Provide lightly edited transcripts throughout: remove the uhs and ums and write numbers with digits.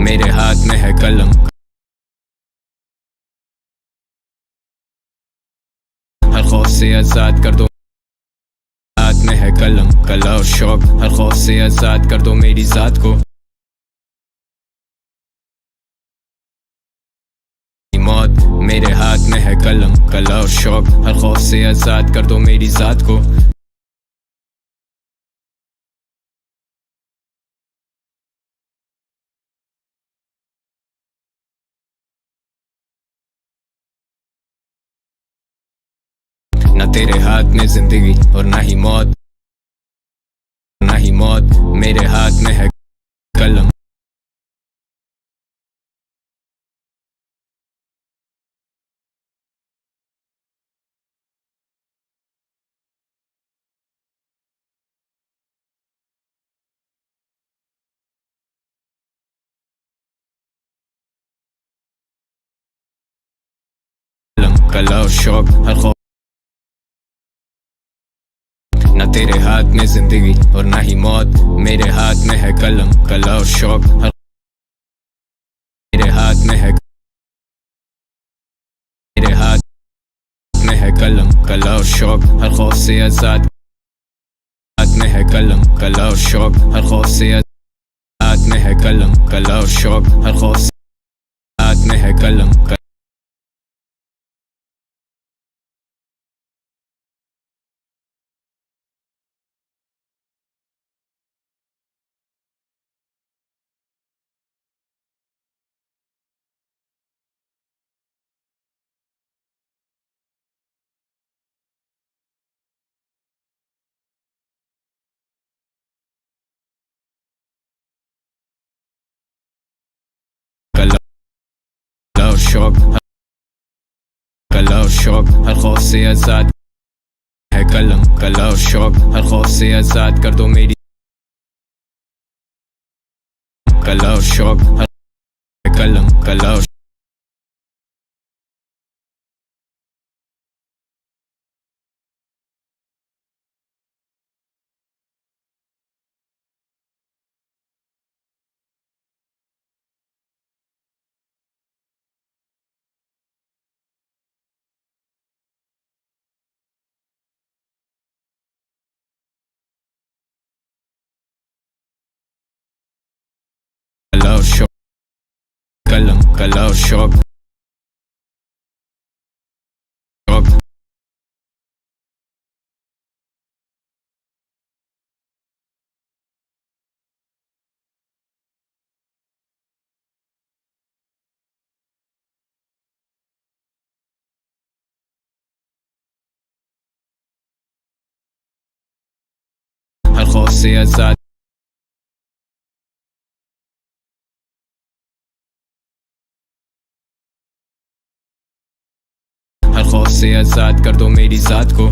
मेरे हाथ में है कलम, हर खौफ से आजाद कर दो। हाथ में है कलम, कला और शौक, हर खौफ से आजाद कर दो मेरी जात को। मौत मेरे हाथ में है कलम, कला और शौक, हर खौफ से आजाद कर दो मेरी जात को। न तेरे हाथ में जिंदगी और ना ही मौत, ना ही मौत मेरे हाथ में है कलम। कला और शौक, हर खौफ, न तेरे हाथ में जिंदगी और ना ही मौत मेरे हाथ में है कलम, कला और शौक, हर मेरे हाथ में है, मेरे हाथ में है कलम, कला और शौक, हर खौफ से आजाद। हाथ में है कलम, कला और शौक, हर खौफ से हाथ में है कलम, कला और शौक, हर खौफ से हाथ में है कलम, कला और शौक, कला और शौक, हर खौफ से आजाद है कलम, कला और शौक, हर खौफ से आजाद कर दो मेरी। कला और शौक, हर कलम, कला और कला और शौक, कलम, कला और शौक, शौक, हर खौफ से आजाद। हर खौफ से आजाद कर दो मेरी जात को।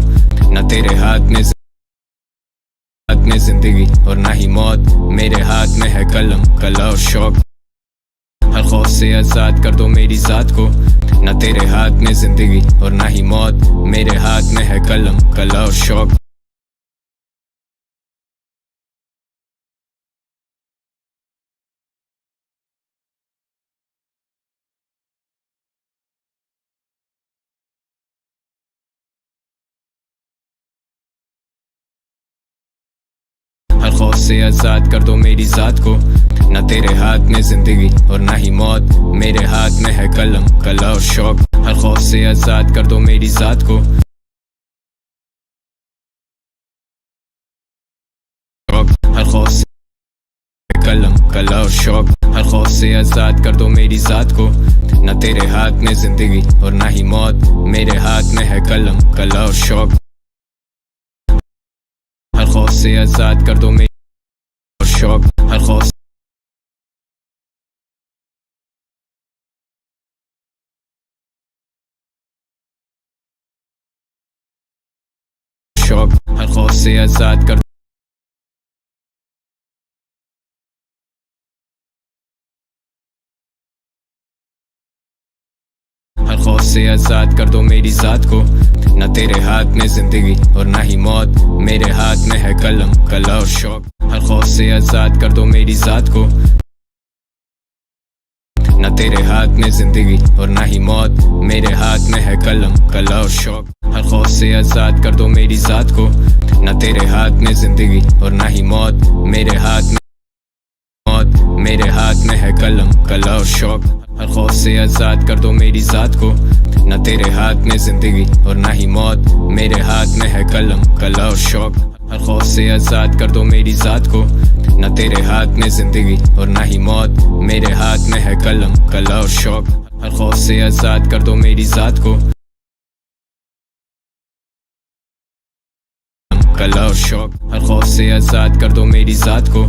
न तेरे हाथ में जिंदगी और ना ही मौत मेरे हाथ में है कलम, कला और शौक, हर खौफ से आजाद कर दो मेरी जात को। न तेरे हाथ में जिंदगी और ना ही मौत मेरे हाथ में है कलम, कला और शौक, हर खौफ से आजाद कर दो मेरी जात को। न तेरे हाथ में जिंदगी और ना ही मौत मेरे हाथ में है कलम, कला और शौक, हर खौफ से आजाद कर दो मेरी जात को। हर खौफ से कलम, कला और शौक, हर खौफ से आजाद कर दो मेरी जात को। न तेरे हाथ में जिंदगी और ना ही मौत मेरे हाथ में है कलम, कला और शौक, हर खौफ से आजाद कर दो मेरी शौक, हर खौफ शौक, हर खौफ से आजाद कर, हर खौफ से आजाद कर दो मेरी जात को। न तेरे हाथ में जिंदगी और ना ही मौत मेरे हाथ में है कलम, कला और शौक, हर खौफ से आजाद कर दो मेरी जात को। न तेरे हाथ में जिंदगी और ना ही मौत, मेरे हाथ में है कलम, कला और शौक। हर खौफ से आजाद कर दो मेरी जात को। न तेरे हाथ में जिंदगी और ना ही मौत, मेरे हाथ में मौत, मेरे हाथ में है कलम, कला और शौक। हर खौफ से आजाद कर दो मेरी जात को। न तेरे हाथ में जिंदगी और ना ही मौत, मेरे हाथ में है कलम, कला और शौक। हर खौफ से आजाद कर दो मेरी जात को। न तेरे हाथ में जिंदगी और ना ही मौत, मेरे हाथ में है कलम, कला और शौक। हर खौफ से आजाद कर दो मेरी जात को। कला और शौक, हर खौफ से आजाद कर दो मेरी जात को।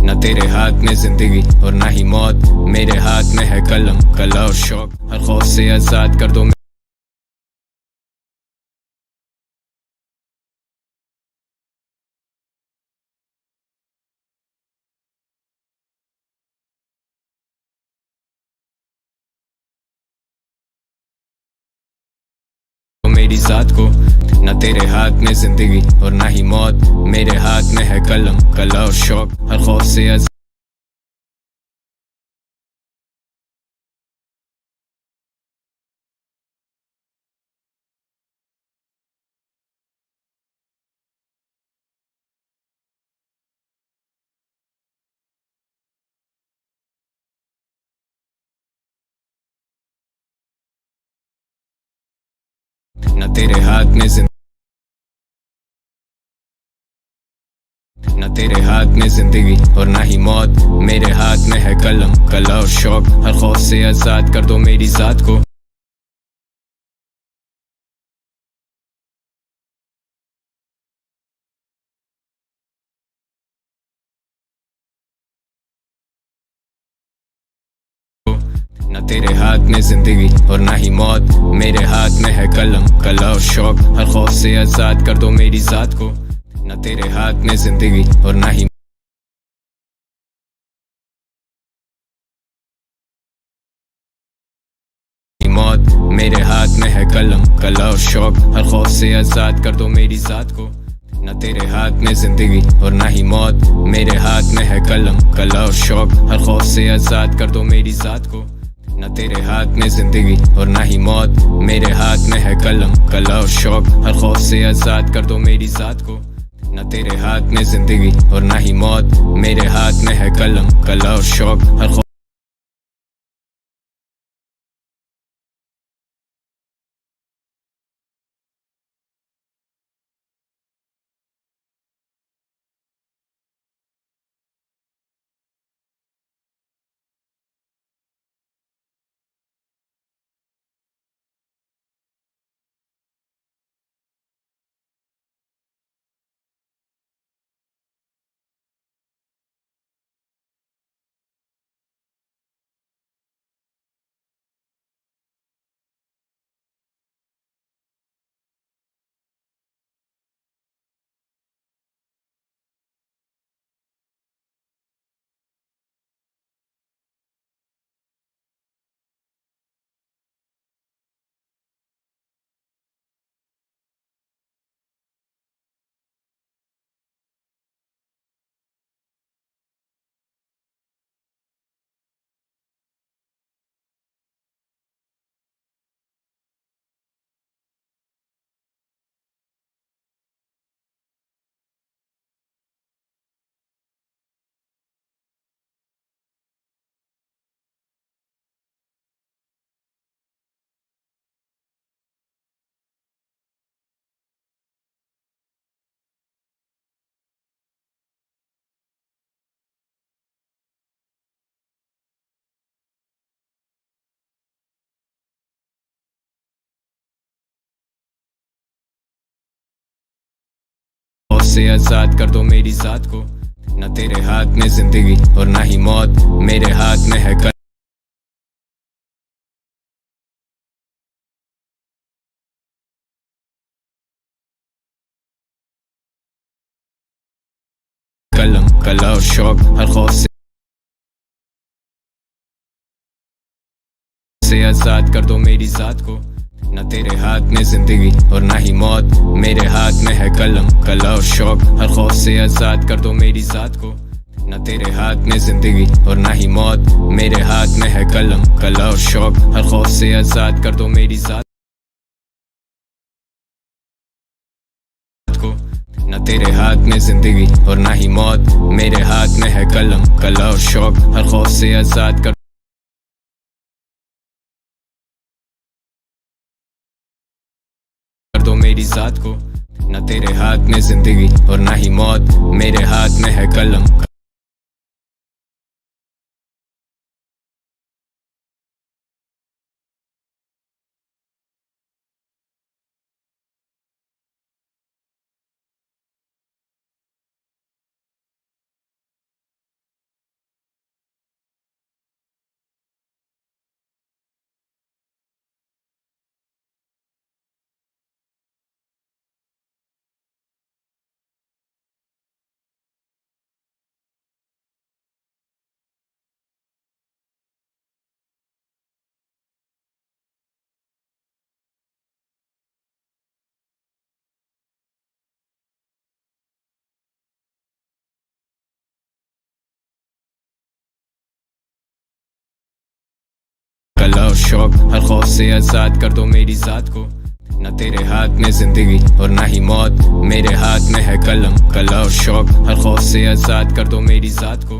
न तेरे हाथ में जिंदगी और ना ही मौत, मेरे हाथ में है कलम, कला और शौक। हर खौफ से आजाद कर दो मेरी जात को। न तेरे हाथ में जिंदगी और ना ही मौत, मेरे हाथ में है कलम, कला और शौक। हर खौफ से न तेरे हाथ में न तेरे हाथ में जिंदगी और ना ही मौत, मेरे हाथ में है कलम, कला और शौक। हर खौफ से आजाद कर दो मेरी जात को। न तेरे हाथ में जिंदगी और ना ही मौत, मेरे हाथ में है कलम, कला और शौक। हर खौफ से आजाद कर दो मेरी जात को। न तेरे हाथ में जिंदगी और ना ही मौत, मेरे हाथ में है कलम, कला और शौक। हर खौफ से आजाद कर दो मेरी जात को। न तेरे हाथ में जिंदगी और ना ही मौत, मेरे हाथ में है कलम, कला और शौक। हर खौफ से आजाद कर दो मेरी जात को। न तेरे हाथ में जिंदगी और ना ही मौत, मेरे हाथ में है कलम, कला और शौक। हर खौफ से आजाद कर दो मेरी जात को। न तेरे हाथ में जिंदगी और ना ही मौत, मेरे हाथ में है कलम, कला और शौक। हर से आजाद कर दो मेरी जात को। न तेरे हाथ में जिंदगी और ना ही मौत, मेरे हाथ में है कलम, कला और शौक। हर खौफ से आजाद कर दो मेरी जात को। न तेरे हाथ में जिंदगी और ना ही मौत, मेरे हाथ में है कलम, कला और शौक। हर खौफ से आजाद कर दो मेरी जात को। न तेरे हाथ में जिंदगी और ना ही मौत, मेरे हाथ में है कलम, कला और शौक। हर खौफ से आजाद कर दो मेरी जात को। न तेरे हाथ में जिंदगी और ना ही मौत, मेरे हाथ में है कलम, कला और शौक। हर खौफ से आजाद कर दो मेरी जात को। न तेरे हाथ में जिंदगी और ना ही मौत, मेरे हाथ में है कलम, कला और शौक। हर खौफ से आजाद कर दो मेरी जात को। न तेरे हाथ में जिंदगी और ना ही मौत, मेरे हाथ में है कलम, कला और शौक। हर खौफ से आजाद कर दो मेरी जात को।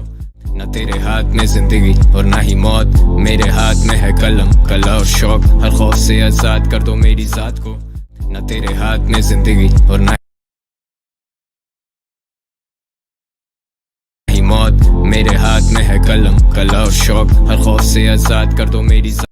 न तेरे हाथ में जिंदगी और ना ही मौत, मेरे हाथ में है कलम, कला और शौक। हर खौफ से आजाद कर दो मेरी जात को। न तेरे हाथ में जिंदगी और ना ही मौत, मेरे हाथ में है कलम, कला और शौक। हर खौफ से आजाद कर दो मेरी जात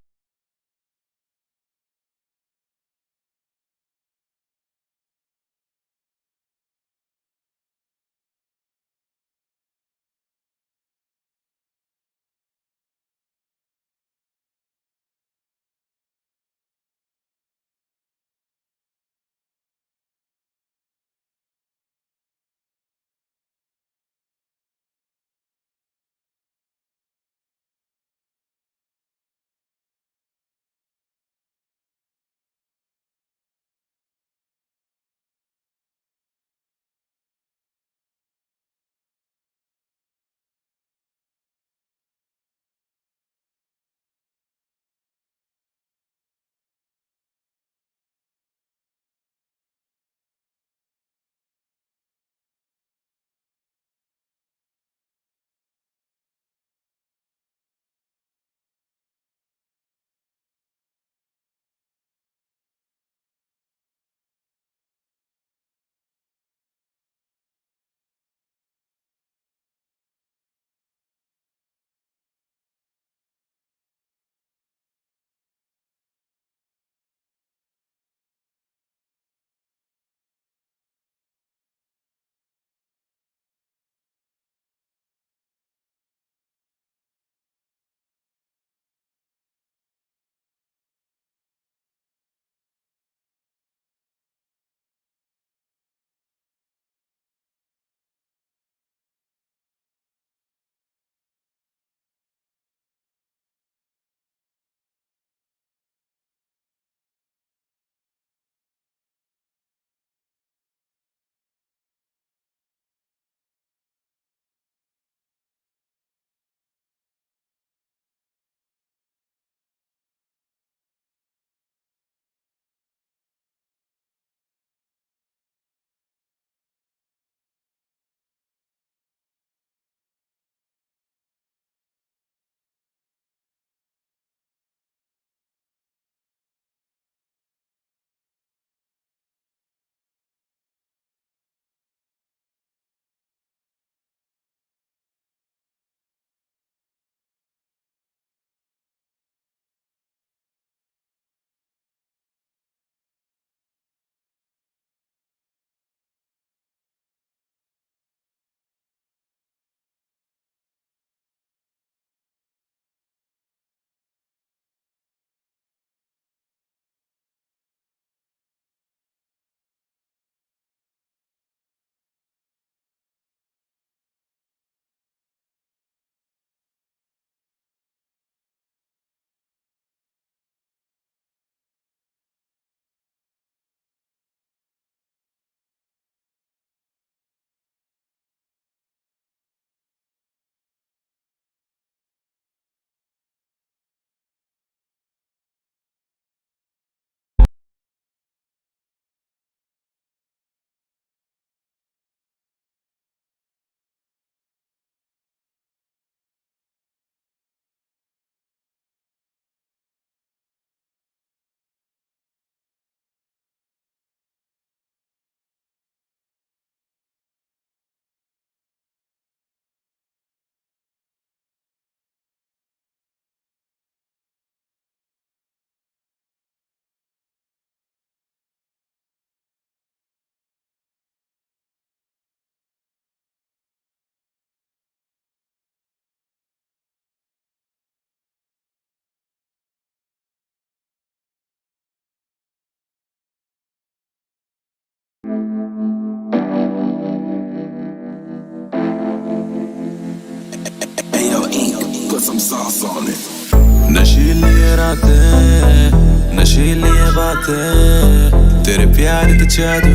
नशीली रातें नशीली बातें तेरे प्यार ते जादू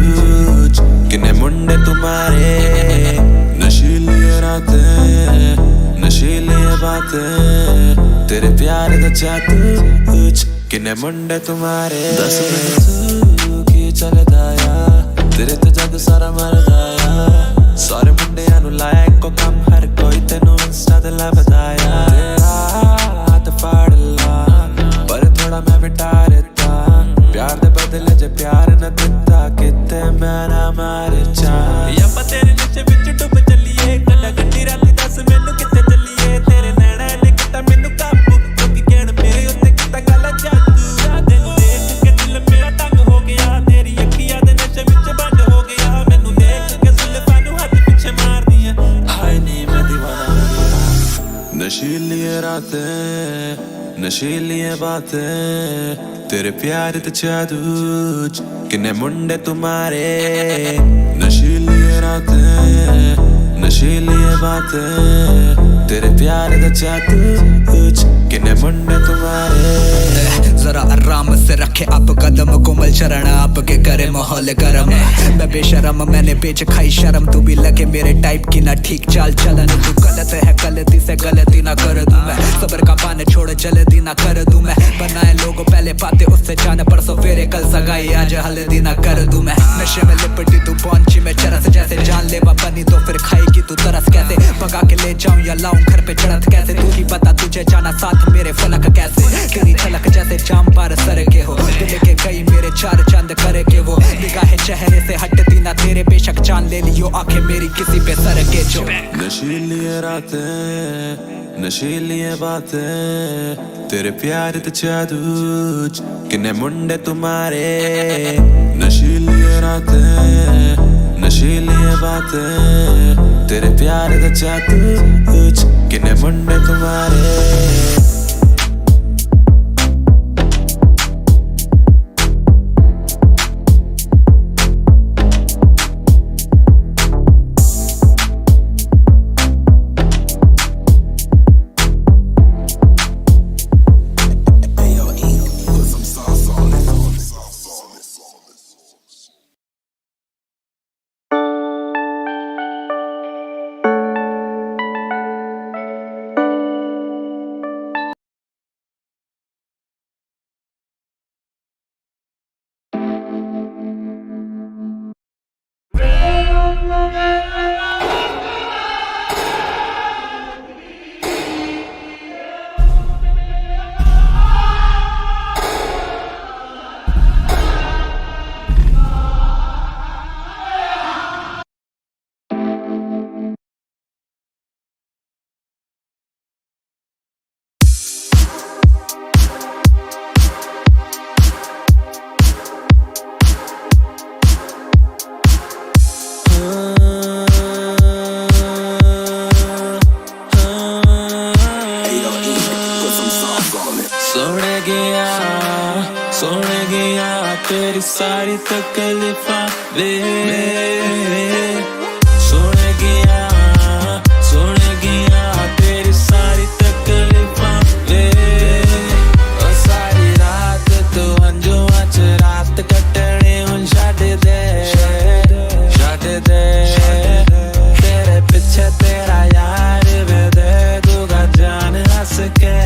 किन्ने मुंडे तुम्हारे नशीली रातें नशीली बातें तेरे प्यार ते जादू किन्ने मुंडे तुम्हारे दस तू की चलदा यार तेरे ते जादू सारा मरदा यार सारे मुंडे आनू लाया एको काम हर कोई तेनू इंस्टा ते लभदा यार तेरा हाथ फाड़ ला पर थोड़ा मैं बिठा रहता प्यार दे बदले जे प्यार न दिता किते मैं ना मार जा यप्पा तेरे नशे विच डुब चलिए कला गड्डी राती दस मैनू किते चलिए तेरे नैना ने किता मैनू काबू लोकी कहण मेरे उत्ते किता गला जादू तेनू देख के दिल मेरा तंग हो गया तेरी अखियां दे नशे विच बंद हो गया मैनू देख के जुल्फां नू हाथ पीछे मार दिया हाय नी मैं दीवाना हो गया नशीली रातें नशीली बातें तेरे प्यार ते जादू किन्ने मुंडे तुम्हारे नशीली रातें नशीली बातें तेरे प्यार ते जादू किन्ने मुंडे तुम्हारे जरा आराम से रखे आप कदम कोमल चरण आपके करे माहौल गरम मैं बेशरम मैंने बेच खाई शर्म तू भी लगे मेरे टाइप की ना ठीक चाल चलन तू गलत है गलती से गलती ना कर दूं मैं सबर का पान छोड़ जल्दी ना कर दूं मैं बनाए लोगों पहले पाते उससे जान परसों फेरे कल सगाई आज हल्दी ना कर दूं मैं नशे में लिपटी तू पहुंची मैं चरस जैसे जान लेवा बनी तो फिर खाएगी तू तरस कैसे भगा के ले जाऊं या लाऊं घर पे चढ़त कैसे तू ही बता तुझे जाना साथ मेरे फलक कैसे तेरी झलक जैसे जाम पार सर के हो दिल के गई मेरे चार चांद करे के वो निगाहें चेहरे से हटती ना तेरे बेशक जान ले लियो आंखें मेरी किसी पे सर के जो नशीली रातें नशीली बातें तेरे प्यार ते जादू किन्ने मुंडे तुम्हारे नशीली रातें नशीली बातें तेरे प्यार ते जादू किन्ने मुंडे तुम्हारे सोने गया तेरी सारी तकलीफां वे सोने गया तेरी सारी तकलीफां वे ओ सारी रात तू हंजुआं च रात कटने हुन छड्ड दे तेरे पिछे तेरा यार वे दे दूगा जान हंस के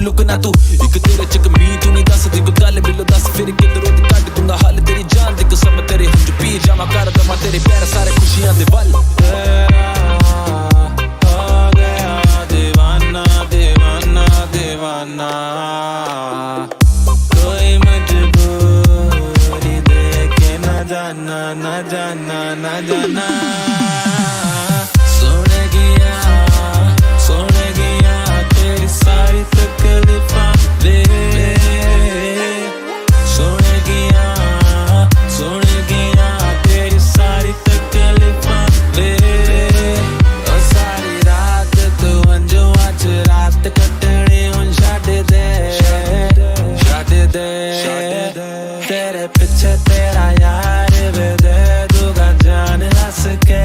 लुकना तू एक तेरे च कमी तू नहीं दस दी कोई गल बिलो दस फिर किधरों दी कट दूंगा हाल तेरी जान दी कसम तेरे हंज पी जावा कर दमा तेरे पैर सारे खुशियां दे वल हो गया दीवाना दीवाना दीवाना सोनेगिया तेरी सारी तकलीफां ले सोनेगिया तेरी सारी तकलीफां ले ओ सारी रात तू अंजुआ च रात कटनी हुन छड्ड दे तेरे पीछे तेरा यार वे दे दूंगा जान हंस के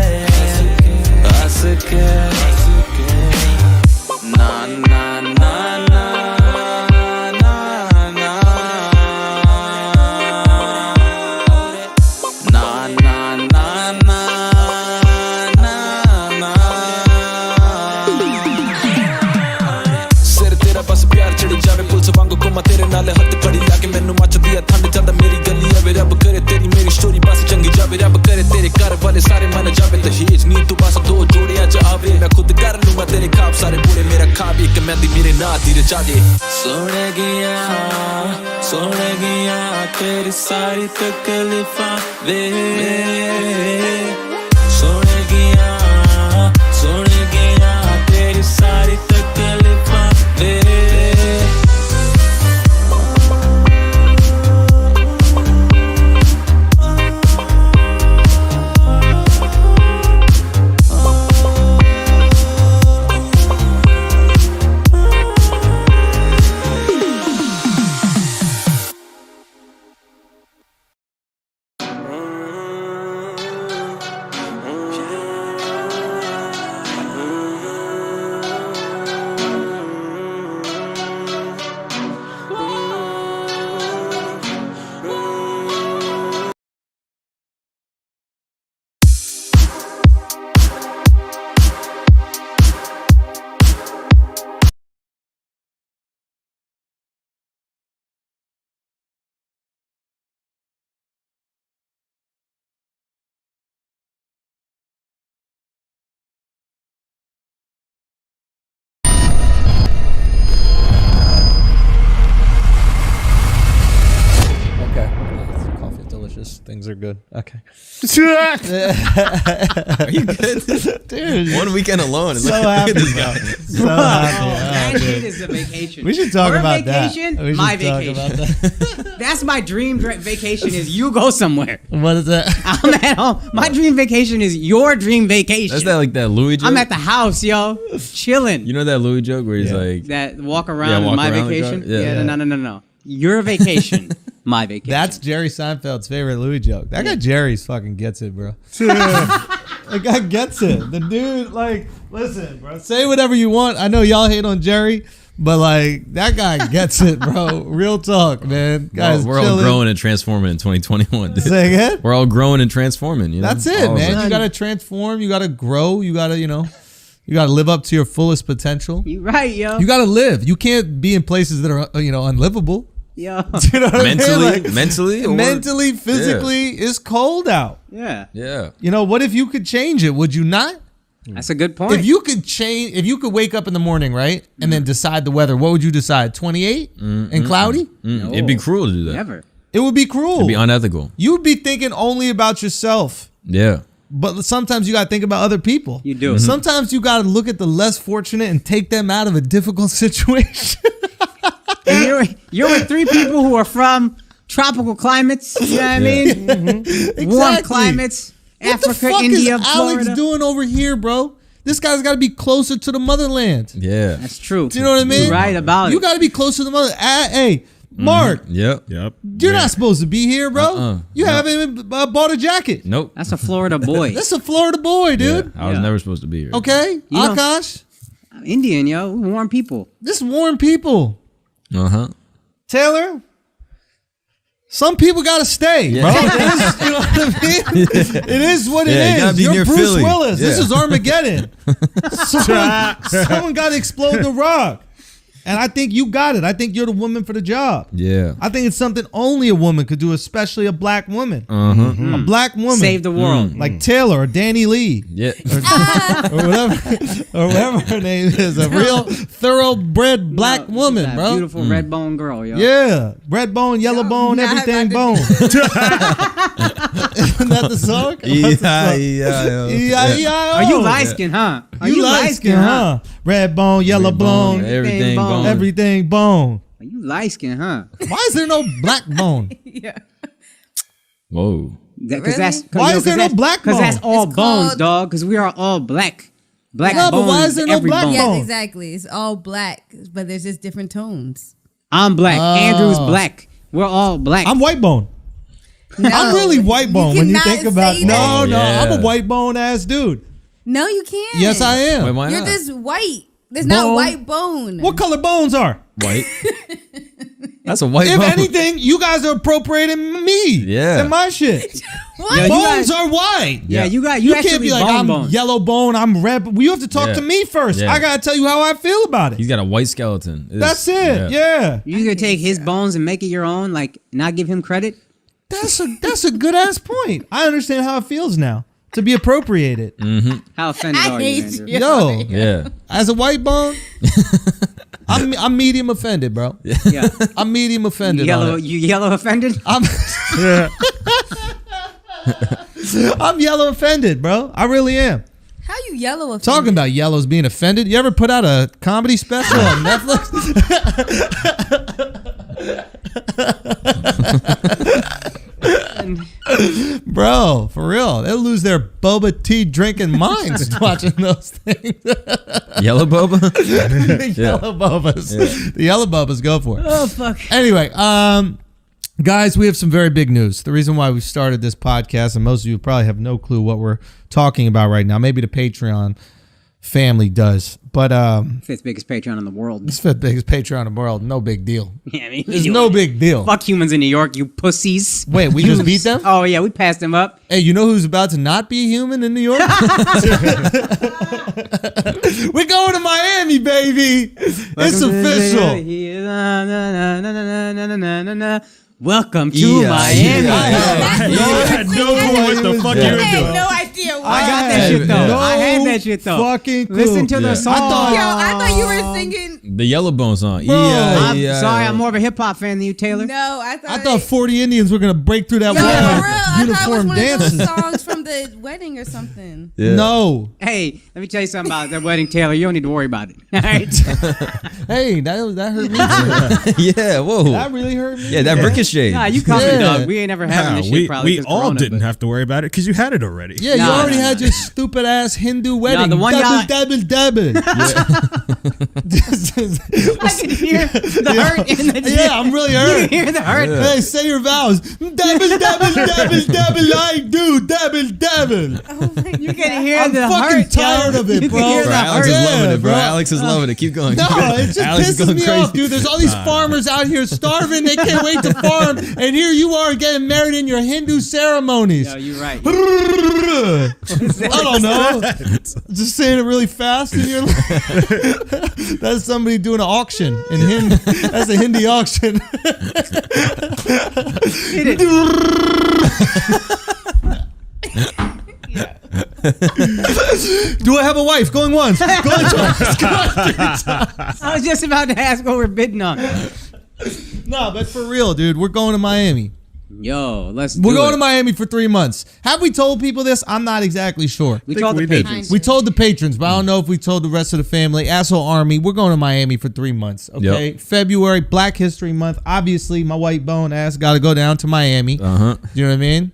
ना ना ना ना ना ना ना ना ना ना सिर तेरा बस प्यार चढ़ी जावे पुलिस वांगू घुमा तेरे नाले हत्थ कड़ी लाके मैनू मचदी है ठंड ज्यादा मेरी गली आवे रब करे तेरी मेरी स्टोरी बस चंगी जावे रब करे तेरे घर वाले सारे मन जावे दहेज नी तू बस दो जोड़ियां च आवे मैं खुद कर लूंगा तेरे ख्वाब सारे पूरे मेरा ख्वाब एक मेहंदी मेरे नाम दी रचा दे सोने गया तेरी सारी तकलीफां वे सोने गया तेरी सारी तकलीफां वे Things are good. Okay. Are you good? Dude. One weekend alone. So happy. So happy. That shit is a vacation. We should talk Your about vacation, that. my vacation. That's my dream vacation is you go somewhere. What is that? I'm at home. My dream vacation is your dream vacation. That's that like that Louis joke? I'm at the house, yo. Chilling. You know that Louis joke where he's like... That walk around walk my around vacation? yeah. No. Your vacation, my vacation. That's Jerry Seinfeld's favorite Louis joke. That guy Jerry's fucking gets it, bro. That guy gets it. The dude, like, listen, bro. Say whatever you want. I know y'all hate on Jerry, but like that guy gets it, bro. Real talk, man. Guys, we're all growing and transforming in 2021. Dude. Say again? We're all growing and transforming. You know? That's it, all man. You gotta transform. You gotta grow. You gotta, you gotta live up to your fullest potential. You right, yo. You gotta live. You can't be in places that are, unlivable. Yo. You know what I mean? Mentally, physically, it's cold out. Yeah. What if you could change it? Would you not? That's a good point. If you could wake up in the morning, right, and then decide the weather, what would you decide? 28 and cloudy? No. It'd be cruel to do that. Never. It would be cruel. It'd be unethical. You'd be thinking only about yourself. Yeah. But sometimes you got to think about other people. You do. Sometimes you got to look at the less fortunate and take them out of a difficult situation. And you're with three people who are from tropical climates. You know what I mean? Exactly. Warm climates. What Africa, the fuck India, is Alex Florida. doing over here, bro? This guy's got to be closer to the motherland. Yeah. That's true. Do you know what I mean? You're right about it. You got to be close to the mother. Hey, Mark. Yep. You're not supposed to be here, bro. You haven't even bought a jacket. Nope. That's a Florida boy. That's a Florida boy, dude. Yeah, I was never supposed to be here. Okay, You know- Akash. I'm Indian, yo. Warm people. This warm people. Taylor. Some people gotta stay, bro. It is, you know what I mean? It is what it you gotta is. be You're near Bruce Philly. Willis. This Yeah. is Armageddon. Someone got to explode the rock. And I think you got it. I think you're the woman for the job. Yeah. I think it's something only a woman could do, especially a black woman. A black woman. Save the world. Like Taylor or Danny Lee. Yeah. Or whatever her name is. A real thoroughbred black woman, That bro. Beautiful red bone girl, yo. Yeah. Red bone, yellow bone, Nah, everything I bone. Isn't that the song? E-I-E-I-O. Are you light skin, huh? Are You light skin, huh? Red bone, yellow bone, Everything bone. bone. everything bone. Are you light skin, huh? Why is there no black bone? Yeah. Whoa. Because that's Why is there no black Because that's bone? all It's bones, called- dog. Because we are all black. Black No, but bones. why is there no every black bone. Yes, bone? exactly. It's all black, but there's just different tones. I'm black. Oh. Andrew's black. We're all black. I'm white bone. I'm really white bone when you cannot think about say it. No, that. no, Yeah. I'm a white bone ass dude. No, you can't. Yes, I am. Wait, why You're not? just white. There's not Bone? white bone. What color bones are? White. That's a white If bone. anything, you guys are appropriating me. Yeah. And my shit. What? Yo, you Bones guys- are white. yeah, you got You actually can't be like, bone I'm bone. yellow bone, I'm red. You have to talk Yeah. to me first. Yeah. I got to tell you how I feel about it. He's got a white skeleton. That's it. Yeah. You gonna take his bones and make it your own, like not give him credit? That's a good ass point. I understand how it feels now to be appropriated. How offended I are you, hate Andrew? you. Yo, Yeah. as a white bone, I'm medium offended, bro. Yeah. I'm medium offended. Yellow, on it. you yellow offended? I'm I'm yellow offended, bro. I really am. How you yellow offended? Talking about yellows being offended. You ever put out a comedy special on Netflix? Bro, for real. They'll lose their boba tea drinking minds watching those things. Yellow boba? The yellow bobas. The yellow bobas go for it. Oh fuck. Anyway, guys, we have some very big news. The reason why we started this podcast, and most of you probably have no clue what we're talking about right now. Maybe the Patreon family does, but Fifth biggest Patreon in the world. it's the biggest Patreon in the world. No big deal. Yeah, I mean, It's no big deal. Fuck humans in New York, you pussies. Wait, we just beat them? Oh yeah, we passed them up. Hey, you know who's about to not be a human in New York? We're going to Miami, baby. It's official. Welcome to Yeah. Miami. Yeah. had no clue what the fuck you were I had no idea what. I got that shit though. No I had that shit though. fucking clue. Listen to Yeah. the song. I Yo, I thought you were singing. The yellow bone song. I'm sorry, I'm more of a hip hop fan than you, Taylor. No, I I thought 40 Indians were going to break through that Yo, wall for real, with I thought it was uniform one of dances. those songs from the wedding or something. Yeah. No. Hey, let me tell you something about that wedding, Taylor. You don't need to worry about it. All right. Hey, that hurt me too. Yeah, whoa. That really hurt me. Yeah, that ricocheted. Nah, you call Yeah. me dog. We ain't never having this shit probably. we 'cause all Corona, didn't but- have to worry about it because you had it already. Yeah, you Nah, already nah, had your stupid ass Hindu wedding. the one y'all- double. I can hear the hurt in the Yeah, I'm really You hurt. can hear the hurt. Hey, say your vows. Double, I do. Double. You can hear I'm the fucking hurt. tired yo. of it, You bro. can hear Bro, the Alex hurt. is loving it, bro. bro. Alex is loving it. Keep going. No, it just Alex is pisses going me crazy. off, dude. There's all these farmers out here starving. They can't wait to farm. And here you are getting married in your Hindu ceremonies. Yo, you're right. I don't know. Just saying it really fast in your That's somebody doing an auction in Hindi. That's a Hindi auction. Hit it. Do I have a wife? Going once. Going twice. I was just about to ask what we're bidding on. No, but for real, dude, we're going to Miami. Yo, let's We're do going it. to Miami for 3 months. Have we told people this? I'm not exactly sure. We told the we did. patrons. We told the patrons, but I don't know if we told the rest of the family. Asshole Army, we're going to Miami for 3 months. Okay, February, Black History Month. Obviously, my white bone ass got to go down to Miami. Uh-huh. You know what I mean?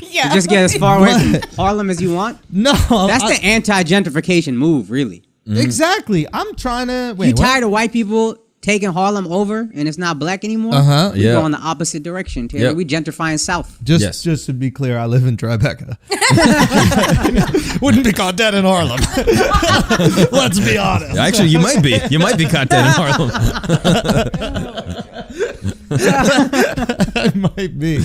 Yeah. Just get as far away from Harlem as you want. No, That's the anti-gentrification move, really. exactly. I'm trying to. Wait, You what? tired of white people taking Harlem over and it's not black anymore? Uh-huh. We Yeah. go in the opposite direction, Taylor. Yep. We gentrifying south. Yes. Just to be clear, I live in Tribeca. Wouldn't be caught dead in Harlem. Let's be honest. Actually, you might be. You might be caught dead in Harlem. I might be.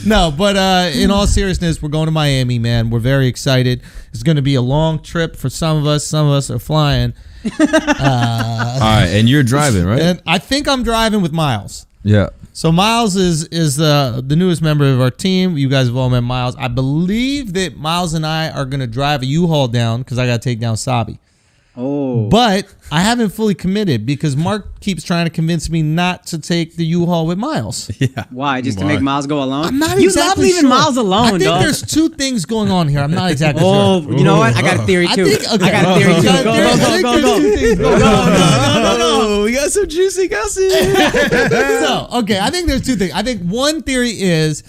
No, but in all seriousness, we're going to Miami, man. We're very excited. It's going to be a long trip for some of us. Some of us are flying. All right, and you're driving, right? And I think I'm driving with Miles. Yeah. So Miles is the newest member of our team. You guys have all met Miles. I believe that Miles and I are going to drive a U-Haul down because I got to take down Sabi. Oh. But I haven't fully committed because Mark keeps trying to convince me not to take the U-Haul with Miles. Yeah. Why? Just to make Miles go alone? I'm not You exactly love leaving sure. Miles alone, I think dog. there's two things going on here. I'm not exactly Oh, sure. you know what? I got a theory I too. think, okay. I got a theory too. I Go, think go, go, go, there's two things go. going on. No, we got some juicy gossip. So, okay, I think there's two things. I think one theory is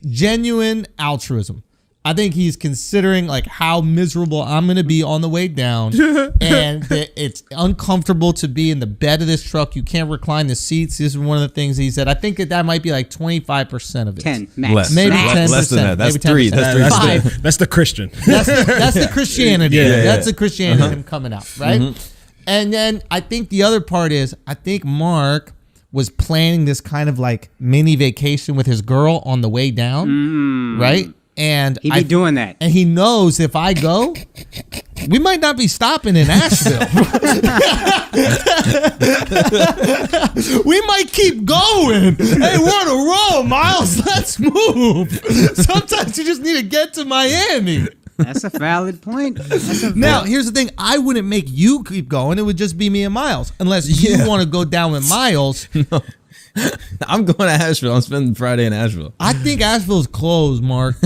genuine altruism. I think he's considering like how miserable I'm going to be on the way down, and that it's uncomfortable to be in the bed of this truck. You can't recline the seats. This is one of the things he said. I think that might be like 25% of it. 10 max. Less. Maybe Max. 10%. Less than that. That's maybe 3. 10%. That's 3. Five. That's the Christian. That's the Christianity. Yeah. That's the Christianity him coming out, right? And then I think the other part is I think Mark was planning this kind of like mini vacation with his girl on the way down, right? And He be doing that. and he knows if I go, we might not be stopping in Asheville. We might keep going. Hey, we're on a roll, Miles. Let's move. Sometimes you just need to get to Miami. That's a valid point. Now, here's the thing. I wouldn't make you keep going. It would just be me and Miles. Unless you want to go down with Miles. I'm going to Asheville. I'm spending Friday in Asheville. I think Asheville's closed, Mark.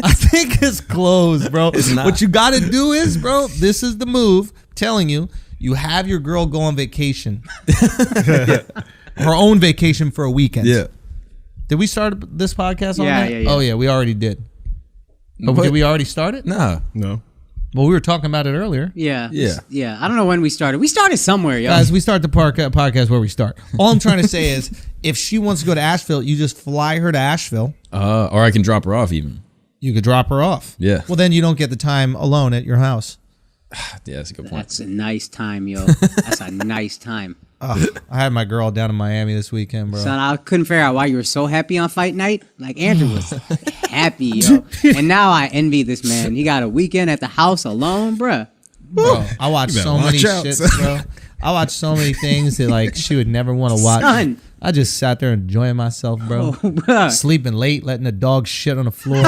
I think it's closed, bro. It's not. What you got to do is, bro, this is the move. I'm telling you, you have your girl go on vacation. Her own vacation for a weekend. Yeah. Did we start this podcast on Yeah, that? yeah, yeah. Oh, yeah, we already did. Oh, What? did we already start it? Nah. No. Well, we were talking about it earlier. Yeah. Yeah. Yeah. I don't know when we started. We started somewhere, yo. Guys, we start the podcast where we start. All I'm trying to say is if she wants to go to Asheville, you just fly her to Asheville. Or I can drop her off even. You could drop her off. Yeah. Well, then you don't get the time alone at your house. Yeah, that's a good point. That's a nice time, yo. That's a nice time. I had my girl down in Miami this weekend, bro. Son, I couldn't figure out why you were so happy on fight night. Like, Andrew was happy, yo. And now I envy this man. He got a weekend at the house alone, bruh. Bro, I watched You better so many watch out, shits, bro. I watched so many things that like she would never want to watch. Son. I just sat there enjoying myself, bro. Oh, bruh. Sleeping late, letting the dog shit on the floor.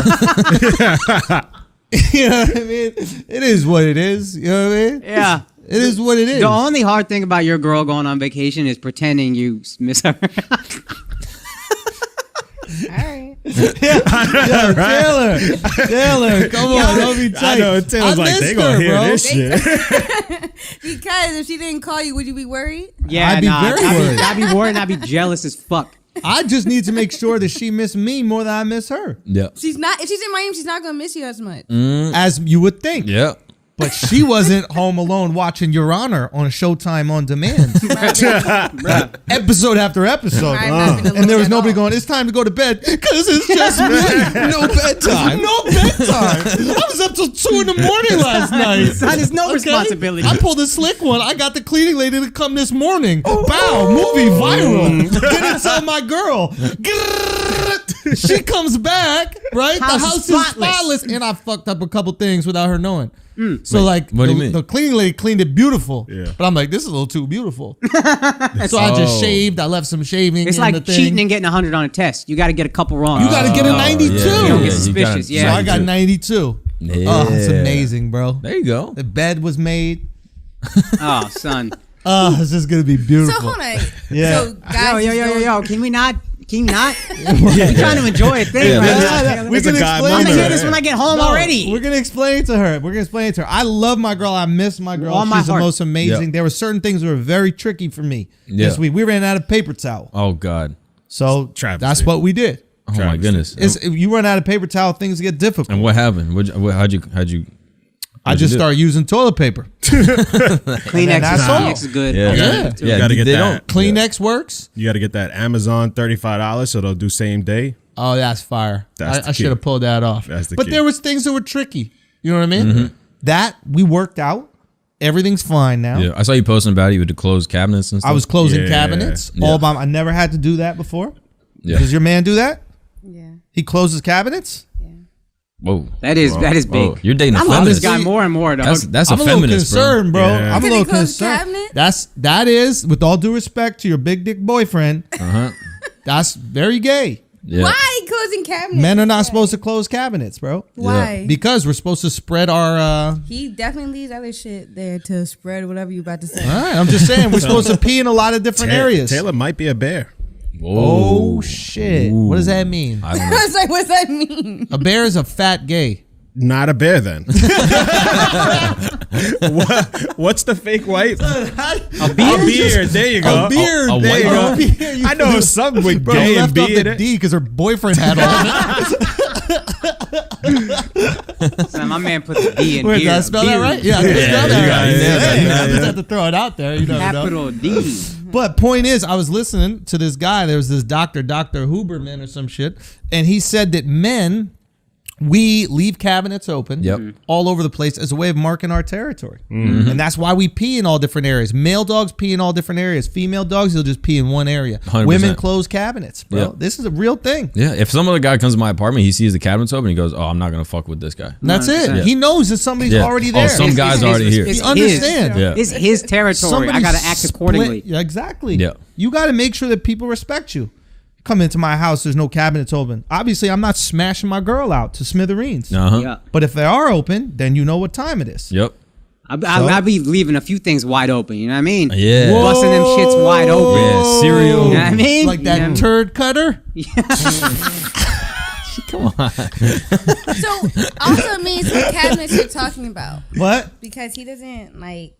You know what I mean? It is what it is. You know what I mean? Yeah. It is what it is. The only hard thing about your girl going on vacation is pretending you miss her. All right. Taylor, come on, don't be tight. I know. Taylor's like, they gonna hear this shit. Because if she didn't call you, would you be worried? Yeah, I'd be very worried. I'd be worried and I'd be jealous as fuck. I just need to make sure that she missed me more than I miss her, Yeah. She's not. If she's in Miami, she's not gonna miss you as much. as you would think. Yeah. But she wasn't home alone watching Your Honor on Showtime on demand, episode after episode. I'm not gonna And look there was at nobody all. going, it's time to go to bed because it's just me. No bedtime. No bedtime. I was up till 2 in the morning last night. Son, there's no responsibility. I pulled a slick one. I got the cleaning lady to come this morning. Bow, movie viral. Didn't tell my girl. She comes back, right? House the house is is spotless. spotless. And I fucked up a couple things without her knowing. So like, what do you mean? the cleaning lady cleaned it beautiful. Yeah. But I'm like, this is a little too beautiful. So I just shaved. I left some shaving. It's in like the thing. cheating and getting 100 on a test. You got to get a couple wrong. You got to get a 92. yeah, You don't yeah, get suspicious. you So Yeah. I got 92. Yeah. Oh, it's amazing, bro. There you go. The bed was made. Oh, son. Oh, this is gonna be So beautiful. hold on. Yeah. So guys, Yo. Can we not? Can you not? We're trying to enjoy a thing right now. We It's a can guy explain I'm moment. gonna to hear this her. when I get home No, already. We're gonna explain to her. I love my girl. I miss my girl. All my She's the heart. most amazing. Yeah. There were certain things that were very tricky for me this Yeah. week. We ran out of paper towel, Oh God. so Travesty. that's what we did. Oh my goodness. If you run out of paper towel, things get difficult. And what happened? How'd you? I just started using toilet paper. Kleenex that's all. is good. Yeah. I got Yeah. it, too. Yeah. gotta get they that. don't. Kleenex works. You got to get that Amazon $35 so they'll do same day. Oh, that's fire. That's I the should have key. pulled that off. That's the but key. there was things that were tricky. You know what I mean? That we worked out. Everything's fine now. Yeah. I saw you posting about it with the closed cabinets and stuff. I was closing Yeah. cabinets Yeah. all by. I never had to do that before. Yeah. Does your man do that? Yeah. He closes cabinets. Whoa. That is big. Whoa. You're dating a I love this feminist. guy more and more, dog. That's a I'm a little feminist, bro. concerned, bro. Yeah. I'm a Can little he close concerned. cabinet? That is, with all due respect to your big dick boyfriend, that's very gay. Yeah. Why closing cabinets? Men are not supposed to close cabinets, bro. Why? Because we're supposed to spread our. He definitely leaves other shit there to spread whatever you about to say. All right, I'm just saying we're supposed to pee in a lot of different areas. Taylor might be a bear. Oh shit! What does that mean? I don't I know. was like, what's that mean? A bear is a fat gay. Not a bear then. What's the fake white? A beard. There you go. A beard. A There you white go. beard. Beard. I know some with Bro, gay and left off B in the it. D because her boyfriend had all of it. So my man put the D in Wait, beard. did I spell that Beard. right? Yeah, I did Yeah, spell you that got right. it. Yeah, Hey, yeah, I just yeah. had to throw it out there. You never know. Capital D. But point is, I was listening to this guy. There was this Dr. Huberman or some shit, and he said that men, we leave cabinets open all over the place as a way of marking our territory. And that's why we pee in all different areas. Male dogs pee in all different areas. Female dogs, they'll just pee in one area. 100%. Women close cabinets, bro. Yep. This is a real thing. Yeah, if some other guy comes to my apartment, he sees the cabinets open, he goes, "Oh, I'm not gonna fuck with this guy." And that's it. 100%. He knows that somebody's Yeah. already Oh, there. some guy's already here. It's He understands. Yeah. It's his territory. I gotta act accordingly. Yeah, exactly. Yeah. You got to make sure that people respect you. Come into my house, there's no cabinets open. Obviously, I'm not smashing my girl out to smithereens. Uh huh. Yeah. But if they are open, then you know what time it is. Yep. I'll be leaving a few things wide open. You know what I mean? Yeah. Whoa. Busting them shits wide open. Yeah, cereal. You know what I mean? Like that You know? turd cutter. Come on. So also means what cabinets you're talking about. What? Because he doesn't like.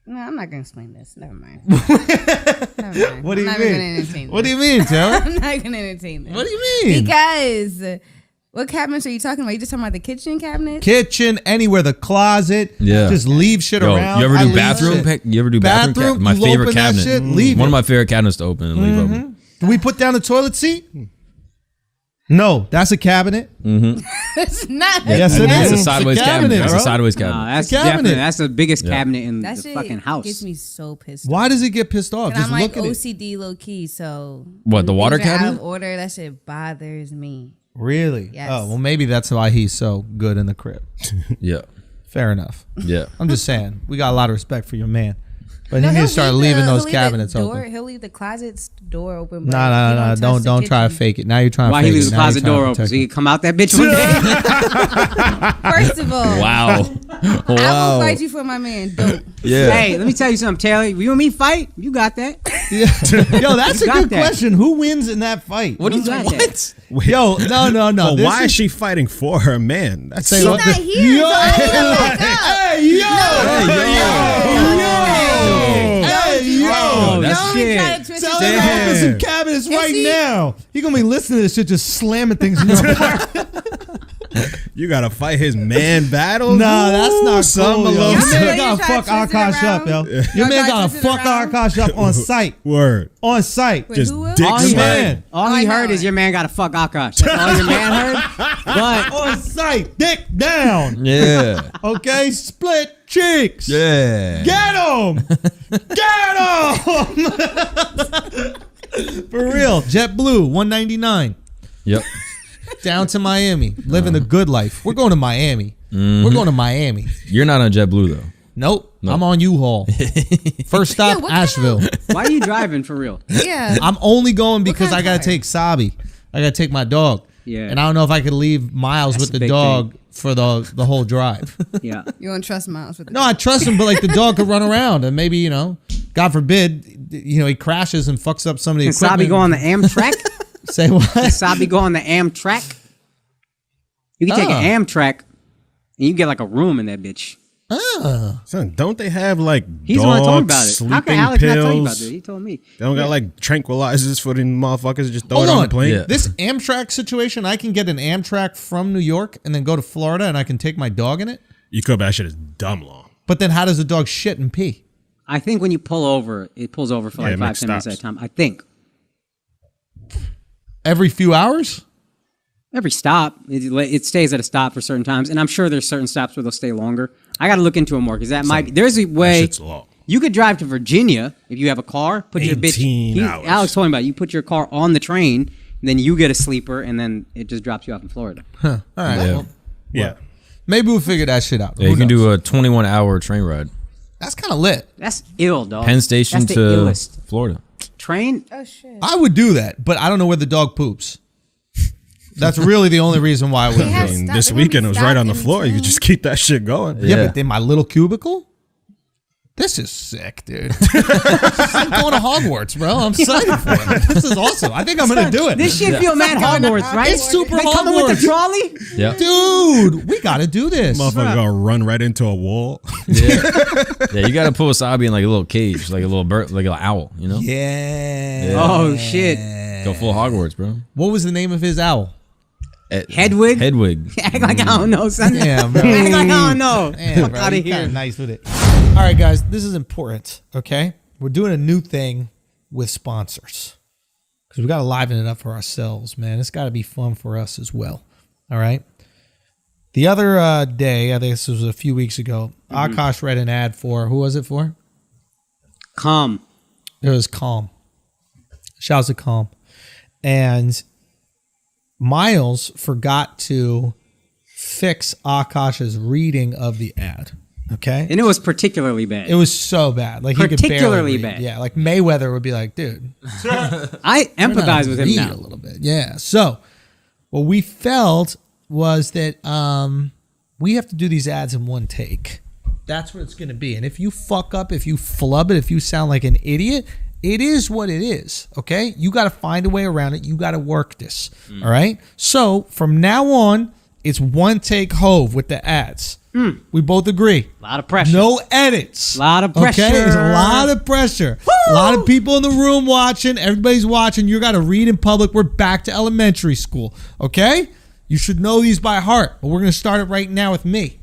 No, I'm not gonna explain this. Never mind. Never mind. What do you I'm not even gonna mean? entertain What do this. you mean, Taylor? I'm not gonna entertain this. What do you mean? Because what cabinets are you talking about? You just talking about the kitchen cabinet? Kitchen, anywhere, the closet. Yeah. Just leave shit Yo, around. you ever I do leave bathroom? shit. You ever do bathroom? Bathroom, My you favorite open that cabinet. shit, leave One it. of my favorite cabinets to open and leave open. Do we put down the toilet seat? No, that's a cabinet. It's not. Yes, it That's is. a sideways It's a cabinet. cabinet, That's bro. a sideways cabinet. That's It's a cabinet. definitely that's the biggest Yeah. cabinet in That the shit fucking house. gets me so pissed. Why does it get pissed off? And Just I'm look like at it. OCD low key, so What, the when water things are Out cabinet? of order, that shit bothers me. Really? Yes. Oh, well, maybe that's why he's so good in the crib. Yeah. Fair enough. Yeah. I'm just saying, we got a lot of respect for your man. But No, you need he'll to start leave leaving the- those he'll leave the cabinets door, open. He'll leave the closet's door open. but No, he no, no, touch the don't try to kitchen. fake it. Now you're trying to Why fake he leaves it. the Now you're closet trying door to open so protect he it. can come out that bitch one day? First of all, Wow. I will Wow. fight you for my man. Don't. Yeah. Hey, let me tell you something, Taylor. You and me fight, you got that. Yo, that's a You got good that. question. Who wins in that fight? What do you got that? Yo, no. But This why is she fighting for her man? That's Say He's what? not here. Yo, so I need to back up. hey, yo. Oh, that's Don't shit. try to twist Tell it him to around. open some cabinets Is right he- now. He gonna be listening to this shit, just slamming things in your apartment. You gotta fight his man battle. Nah, that's not Some cool, yo. alone. Your Y'all man know gotta you try fuck to twist it Akash up, yo. around? Your Y'all man try to gotta twist it fuck around? Akash up on site. Word. On site. Wait, Just who will? dick All he Your smack. man. All Oh, he I know heard is it. your man got to fuck Akash. That's all your man heard. But On site. Dick down. Yeah. Okay? Split cheeks. Yeah. Get him! Get him! For real. JetBlue, 199. Yep. Down to Miami. Living the good life. We're going to Miami. We're going to Miami. You're not on JetBlue though. Nope. I'm on U-Haul. First stop, Yeah, what kind Asheville. why are you driving for real? Yeah. I'm only going because kind I of gotta car? take Sabi. I gotta take my dog. Yeah. And I don't know if I could leave Miles That's with a the big dog for the whole drive. Yeah. You don't trust Miles with No, I trust him, but like the dog could run around and maybe, God forbid, he crashes and fucks up some of the Can equipment. Sabi go on the Amtrak? Say what? Can Sabi go on the Amtrak? You can take Oh. an Amtrak and you get like a room in that bitch. Son, don't they have like He's the one that told me dogs, about it. sleeping How can Alex not tell you about pills? this? He told me. They don't got like tranquilizers for the motherfuckers. Just throw Hold it on on. the plane. Yeah. This Amtrak situation, I can get an Amtrak from New York and then go to Florida and I can take my dog in it. You could, but that shit is dumb long. But then how does the dog shit and pee? I think when you pull over, it pulls over for Yeah, like it 5, makes 10 minutes at a stops. time. I think. Every few hours? Every stop, it stays at a stop for certain times. And I'm sure there's certain stops where they'll stay longer. I got to look into it more because that might be. There's a That way. shit's long. You could drive to Virginia if you have a car. Put your 18 hours. Alex told me about it. You put your car on the train, and then you get a sleeper, and then it just drops you off in Florida. All right. Yeah. Well, Yeah. maybe we'll figure that shit out. Yeah, Who you can knows? do a 21-hour train ride. That's kind of lit. That's ill, dog. Penn Station That's the to illest. Florida. Train? Oh shit. I would do that, but I don't know where the dog poops. That's really the only reason why I would. has I mean, stuff. this They're gonna be weekend it was right on the stuck in floor. You could between. just keep that shit going. Yeah, but in my little cubicle. This is sick, dude. I'm going to Hogwarts, bro. I'm excited for it. This is awesome. I think I'm gonna do it. This shit feel mad Hogwarts, right? It's super They coming with Hogwarts. the trolley? Yeah. Dude, we gotta do this. Motherfucker gonna run right into a wall. Yeah. Yeah, you gotta put Wasabi in like a little cage, like a little bird, like an owl, you know? Yeah. Oh, shit. Go full Hogwarts, bro. What was the name of his owl? Hedwig? Hedwig. Act like I don't know, son. Damn, bro. Act like I don't know. Man, Fuck bro, out you of here. kinda nice with it. All right, guys, this is important. Okay, we're doing a new thing with sponsors because we got to liven it up for ourselves, man. It's got to be fun for us as well. All right. The other day, I think this was a few weeks ago, Akash read an ad for who was it for? Calm. It was Calm. Shouts to Calm, and Miles forgot to fix Akash's reading of the ad. Okay. And it was particularly bad. It was so bad. Like he could Particularly barely read. bad. Yeah, like Mayweather would be like, dude, I empathize with him read now. a little bit. Yeah. So what we felt was that we have to do these ads in one take. That's what it's going to be. And if you fuck up, if you flub it, if you sound like an idiot, it is what it is. Okay. You got to find a way around it. You got to work this. All right. So from now on, it's one take Hove with the ads. We both agree. A lot of pressure. No edits. A lot of pressure. Okay, it's a lot of pressure. A lot of people in the room watching. Everybody's watching. You got to read in public. We're back to elementary school. Okay? You should know these by heart. But we're going to start it right now with me.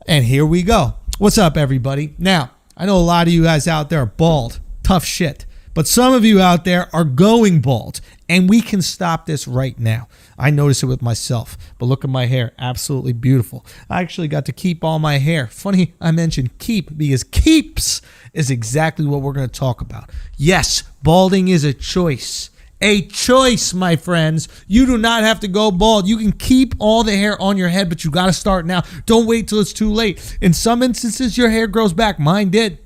And here we go. What's up, everybody? Now, I know a lot of you guys out there are bald. Tough shit. But some of you out there are going bald. And we can stop this right now. I notice it with myself. But look at my hair. Absolutely beautiful. I actually got to keep all my hair. Funny I mentioned keep because keeps is exactly what we're going to talk about. Yes, balding is a choice. A choice, my friends. You do not have to go bald. You can keep all the hair on your head, but you got to start now. Don't wait till it's too late. In some instances, your hair grows back. Mine did.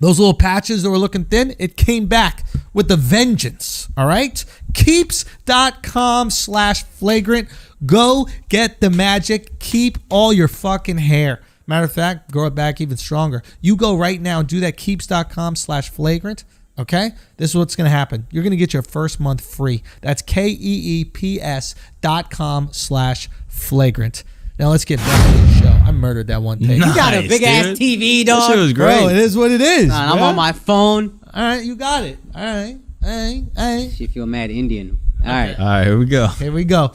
Those little patches that were looking thin, it came back with a vengeance. All right? Keeps.com/flagrant. Go get the magic. Keep all your fucking hair. Matter of fact, grow it back even stronger. You go right now and do that. Keeps.com/flagrant. Okay? This is what's going to happen. You're going to get your first month free. That's KEEPS.com/flagrant. Now let's get back to the show. I murdered that one take. You got a Nice, big ass dude. TV, That dog. shit was great. Bro, it is what it is. I'm bro. on my phone. All right, you got it. All right. All right. She feel mad Indian. All right. All right, here we go. Here we go.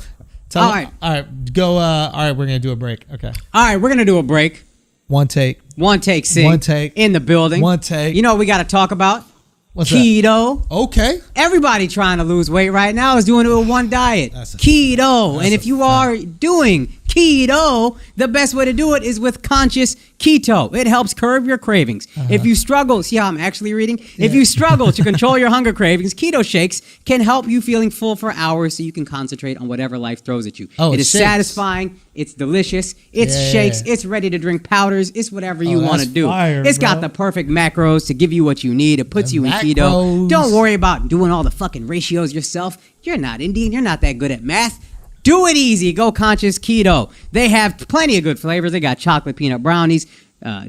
All right. All right. Go. All right, we're going to do a break. Okay. All right, we're going to do a break. One take. One take, Sig. One take. In the building. One take. You know what we got to talk about? What's that? Keto. Okay. Everybody trying to lose weight right now is doing it with one diet. That's a Keto. That's And a if you are doing keto, the best way to do it is with conscious keto. It helps curb your cravings. If you struggle, see how I'm actually reading? If you struggle to control your hunger cravings, keto shakes can help you feeling full for hours so you can concentrate on whatever life throws at you. Oh, it it's is shakes. satisfying. It's delicious. It's Yeah. shakes. It's ready to drink powders. It's whatever you want to that's do. fire, It's got bro. the perfect macros to give you what you need. It puts The you in keto. macros. Don't worry about doing all the fucking ratios yourself. You're not Indian. You're not that good at math. Do it easy. Go conscious keto. They have plenty of good flavors. They got chocolate peanut brownies,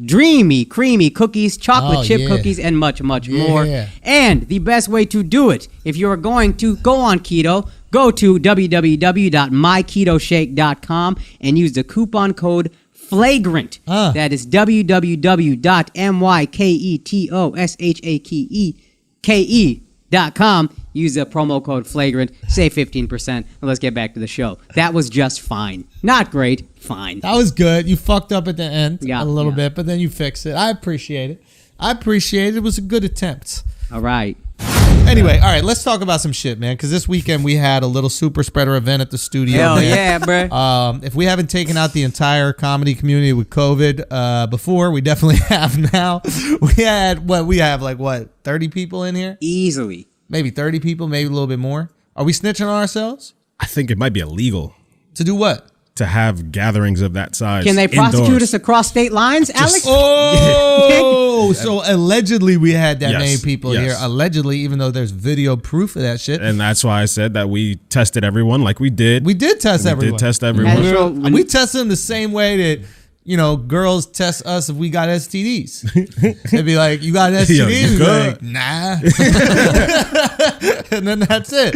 dreamy, creamy cookies, chocolate Oh, chip yeah. cookies, and much, much more. Yeah. And the best way to do it, if you're going to go on keto, go to www.myketoshake.com and use the coupon code FLAGRANT. That is www.myketoshake.com. Use the promo code FLAGRANT. Save 15%. And let's get back to the show. That was just fine. Not great. Fine. That was good. You fucked up at the end Yeah, a little yeah. bit, but then you fixed it. I appreciate it. It was a good attempt. All right. Anyway, all right, let's talk about some shit, man, because this weekend we had a little super spreader event at the studio. Hell man. yeah, bruh. If we haven't taken out the entire comedy community with COVID before, we definitely have now. We have 30 people in here? Easily. Maybe 30 people, maybe a little bit more. Are we snitching on ourselves? I think it might be illegal. To do what? to have gatherings of that size. Can they prosecute indoors. us across state lines, Alex? Oh, so allegedly we had that Yes, many people yes. here. Allegedly, even though there's video proof of that shit. And that's why I said that we tested everyone like we did. We did test We everyone. did test everyone. Natural- We tested them the same way that, girls test us if we got STDs. They'd be like, you got STDs? Yo, you We'd be good? like, nah. And then that's it.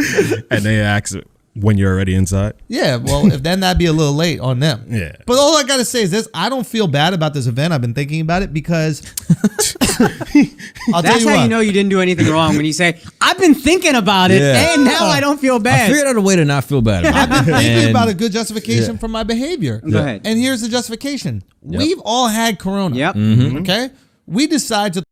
And they asked when you're already inside. Yeah, well, if then that'd be a little late on them. Yeah. But all I gotta say is this: I don't feel bad about this event. I've been thinking about it because I'll tell That's you how what. you know you didn't do anything wrong when you say, I've been thinking about it, Yeah. and now I don't feel I bad. figured out a way to not feel bad about it. thinking And- about a good justification for my behavior. Go ahead. And here's the justification: we've all had corona. Yep. Okay. We decide to.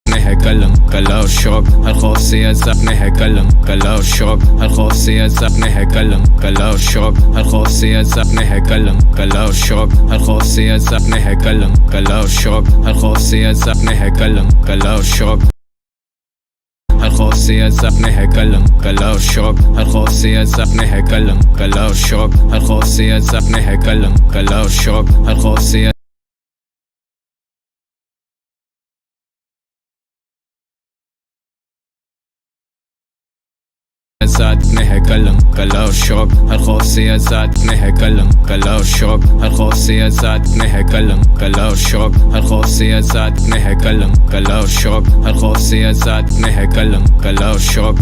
نهكلم كلا الشوق هالخوصية زب نهكلم كلا الشوق هالخوصية زب نهكلم كلا الشوق هالخوصية زب نهكلم كلا الشوق هالخوصية زب نهكلم كلا الشوق هالخوصية زب نهكلم كلا الشوق هالخوصية زب نهكلم كلا الشوق هالخوصية زب نهكلم كلا الشوق هالخوصية زب نهكلم كلا الشوق هالخوصية زاد نهكلم كلا الشوق هالخوصية زاد نهكلم كلا الشوق هالخوصية زاد نهكلم كلا الشوق هالخوصية زاد نهكلم كلا الشوق هالخوصية زاد نهكلم كلا الشوق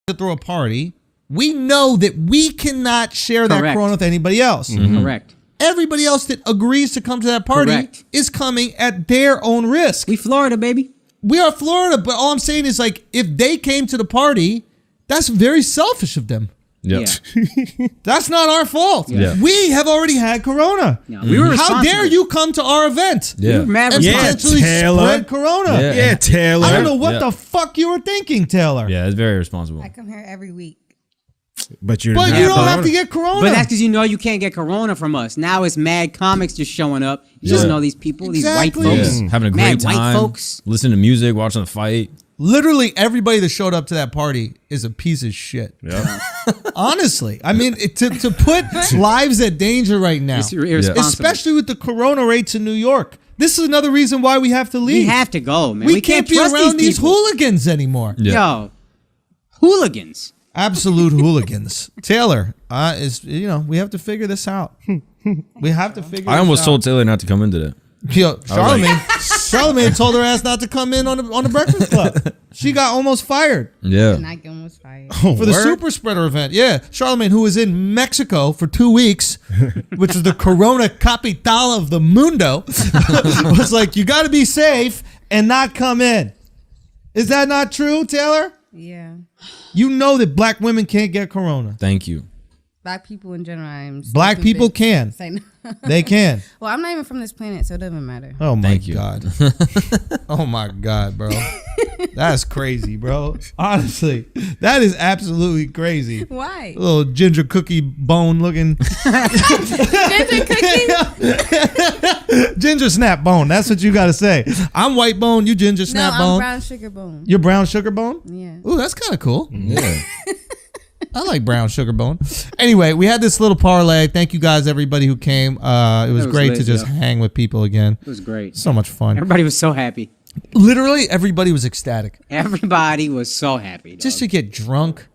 to throw a party, we know that we cannot share that Correct. corona with anybody else. Correct. Everybody else that agrees to come to that party Correct. is coming at their own risk. We Florida, baby. We are Florida, but all I'm saying is, like, if they came to the party, that's very selfish of them. Yep. Yeah. That's not our fault. Yeah. We have already had corona. No, we were How responsible. dare you come to our event Yeah. We were mad and Yeah, responsible. potentially Taylor. spread corona? Yeah. Yeah, Taylor. I don't know what Yeah. the fuck you were thinking, Taylor. Yeah, it's very responsible. I come here every week. But you're But not you don't have corona. to get corona. But that's because you know you can't get corona from us. Now it's mad comics just showing up. You just Yeah. know these people, Exactly. these white folks. Yeah. Having a Mad great white time. folks. Listening to music, watching the fight. Literally everybody that showed up to that party is a piece of shit. Yeah. Honestly, I mean, to put lives at danger right now, It's irresponsible. especially with the corona rates in New York. This is another reason why we have to leave. We have to go, man. We can't be trust around these people. hooligans anymore. Yeah. Yo, hooligans. Absolute hooligans. Taylor, we have to figure this out. We have to figure. I this almost out. told Taylor not to come into that. Yo, Charlamagne told her ass not to come in on the Breakfast Club. She got almost fired Yeah. And I almost fired. for the super spreader event. Yeah, Charlamagne, who was in Mexico for 2 weeks, which is the Corona capital of the mundo, was like, you got to be safe and not come in. Is that not true, Taylor? Yeah. You know that black women can't get corona. Thank you. Black people in general, I'm Black stupid people bitch. can. Say no. They can. Well, I'm not even from this planet, so it doesn't matter. Oh my Thank you. God. Oh my God, bro. That's crazy, bro. Honestly, that is absolutely crazy. Why? Little ginger cookie bone looking. Ginger cookie? Ginger snap bone. That's what you got to say. I'm white bone. You ginger No, snap I'm bone. brown sugar bone. You're brown sugar bone? Yeah. Ooh, that's kind of cool. Yeah. I like brown sugar bone. Anyway, we had this little parlay. Thank you guys, everybody who came. It was was great lit, to just yeah. hang with people again. It was great. So much fun. Everybody was so happy. Literally, everybody was ecstatic. Everybody was so happy. Dog. Just to get drunk.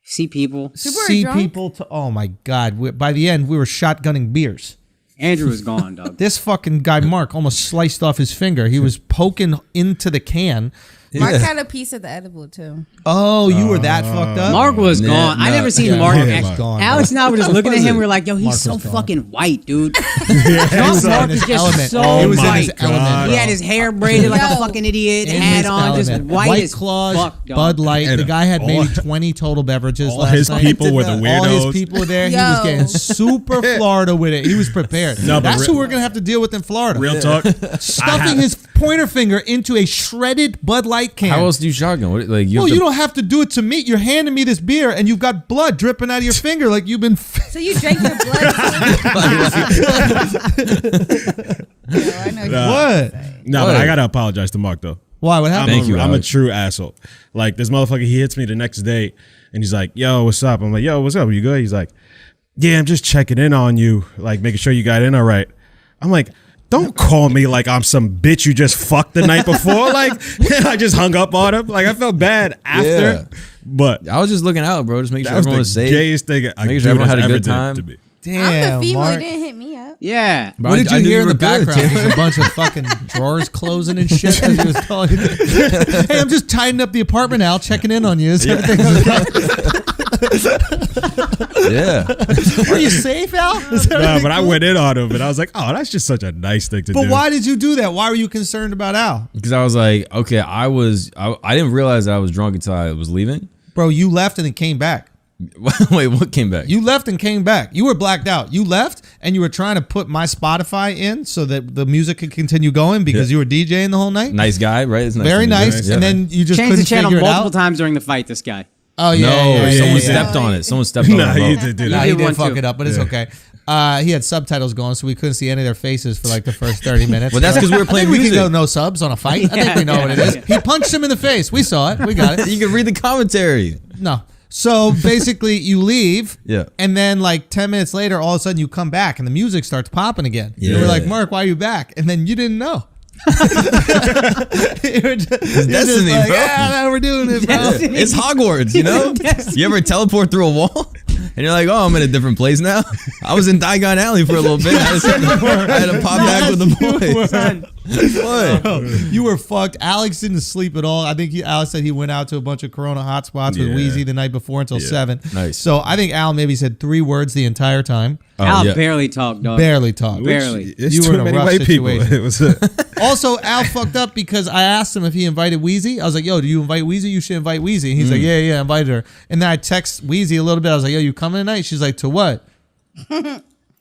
see people. See drunk? people to oh my god by the end we were shotgunning beers. Andrew was gone, dog. This fucking guy Mark almost sliced off his finger. He was poking into the can. Mark had a piece of the edible too. Oh, you were that fucked up. Mark was Yeah, gone. I no, never seen yeah, Mark. Mark act- was gone, Alex and I were just looking at him. We were like, "Yo, he's Mark so was gone. fucking white, dude." Drunk was in Mark his is just element. so He was in white. his element, He had his hair braided like a Yo. fucking idiot, In hat his on, just element. white, White as Claws, fuck, dog. Bud Light. And The guy had maybe all- 20 total beverages all last his night. people were the All weirdos. his people were there. He Yo. was getting super Florida with it. He was prepared. No, but That's re- who we're gonna have to deal with in Florida. Real talk. Stuffing his pointer finger into a shredded Bud Light can. How else do you shotgun? What, like you? Well, have you to- don't have to do it to me. You're handing me this beer, and you've got blood dripping out of your finger, like you've been. So you drank your blood? Yo, I know Nah. What? No, but I gotta apologize to Mark though. Why? What happened? Thank you, I'm a Alex. true asshole. Like this motherfucker, he hits me the next day and he's like, yo, what's up? I'm like, yo, what's up? Are you good? He's like, yeah, I'm just checking in on you, like making sure you got in all right. I'm like, don't call me like I'm some bitch you just fucked the night before. Like, I just hung up on him. Like, I felt bad after. Yeah. But I was just looking out, bro. Just making that sure was everyone the was safe. gayest thing Making sure everyone had a good time. to me. I'm Damn, the female Mark. who didn't hit me up. Yeah. Bro, What did I you knew hear in were the good, background? Taylor. Just a bunch of fucking drawers closing and shit as he was calling you. Hey, I'm just tidying up the apartment, Al, checking in on you. Is everything okay? Yeah. Are you safe, Al? Is No, everything but I cool? went in on him and I was like, oh, that's just such a nice thing to do. But why did you do that? Why were you concerned about Al? Because I was like, okay, I didn't realize that I was drunk until I was leaving. Bro, you left and then came back. Wait, what came back? You left and came back. You were blacked out. You left and you were trying to put my Spotify in so that the music could continue going because you were DJing the whole night. Nice guy, right? It's nice Very to meet you. nice. Yeah. And then you just Changed the couldn't channel figure it multiple out. times during the fight, this guy. Oh yeah, no, yeah, someone yeah. stepped on it. Someone stepped on Nah, it. you did do Nah, that. he did did one fuck too. it up, but it's okay. He had subtitles going, so we couldn't see any of their faces for like the first 30 minutes. Well, that's 'cause we were I think playing we can music. go no subs on a fight. I think we know what it is. He punched him in the face. We saw it. We got it. You can read the commentary. No. So basically, you leave, Yeah. and then like 10 minutes later, all of a sudden you come back, and the music starts popping again. You Yeah. were like, Mark, why are you back? And then you didn't know. You're just destiny, like, bro. yeah, now we're doing it, bro. Destiny. It's Hogwarts, you know? You ever teleport through a wall? And you're like, oh, I'm in a different place now. I was in Diagon Alley for a little bit. I had to pop back with the boys. Son. What? You were fucked. Alex didn't sleep at all. I think Alex said he went out to a bunch of Corona hotspots with Yeah. Wheezy the night before until 7. Nice. So I think Al maybe said 3 words the entire time. Al yeah. barely talked, dog. Barely talked. Barely. It's You too were in a many rough white people. situation. It was Also, Al fucked up because I asked him if he invited Wheezy. I was like, yo, do you invite Wheezy? You should invite Wheezy. And he's like, yeah, I invited her. And then I text Wheezy a little bit. I was like, yo, you coming tonight? She's like, to what?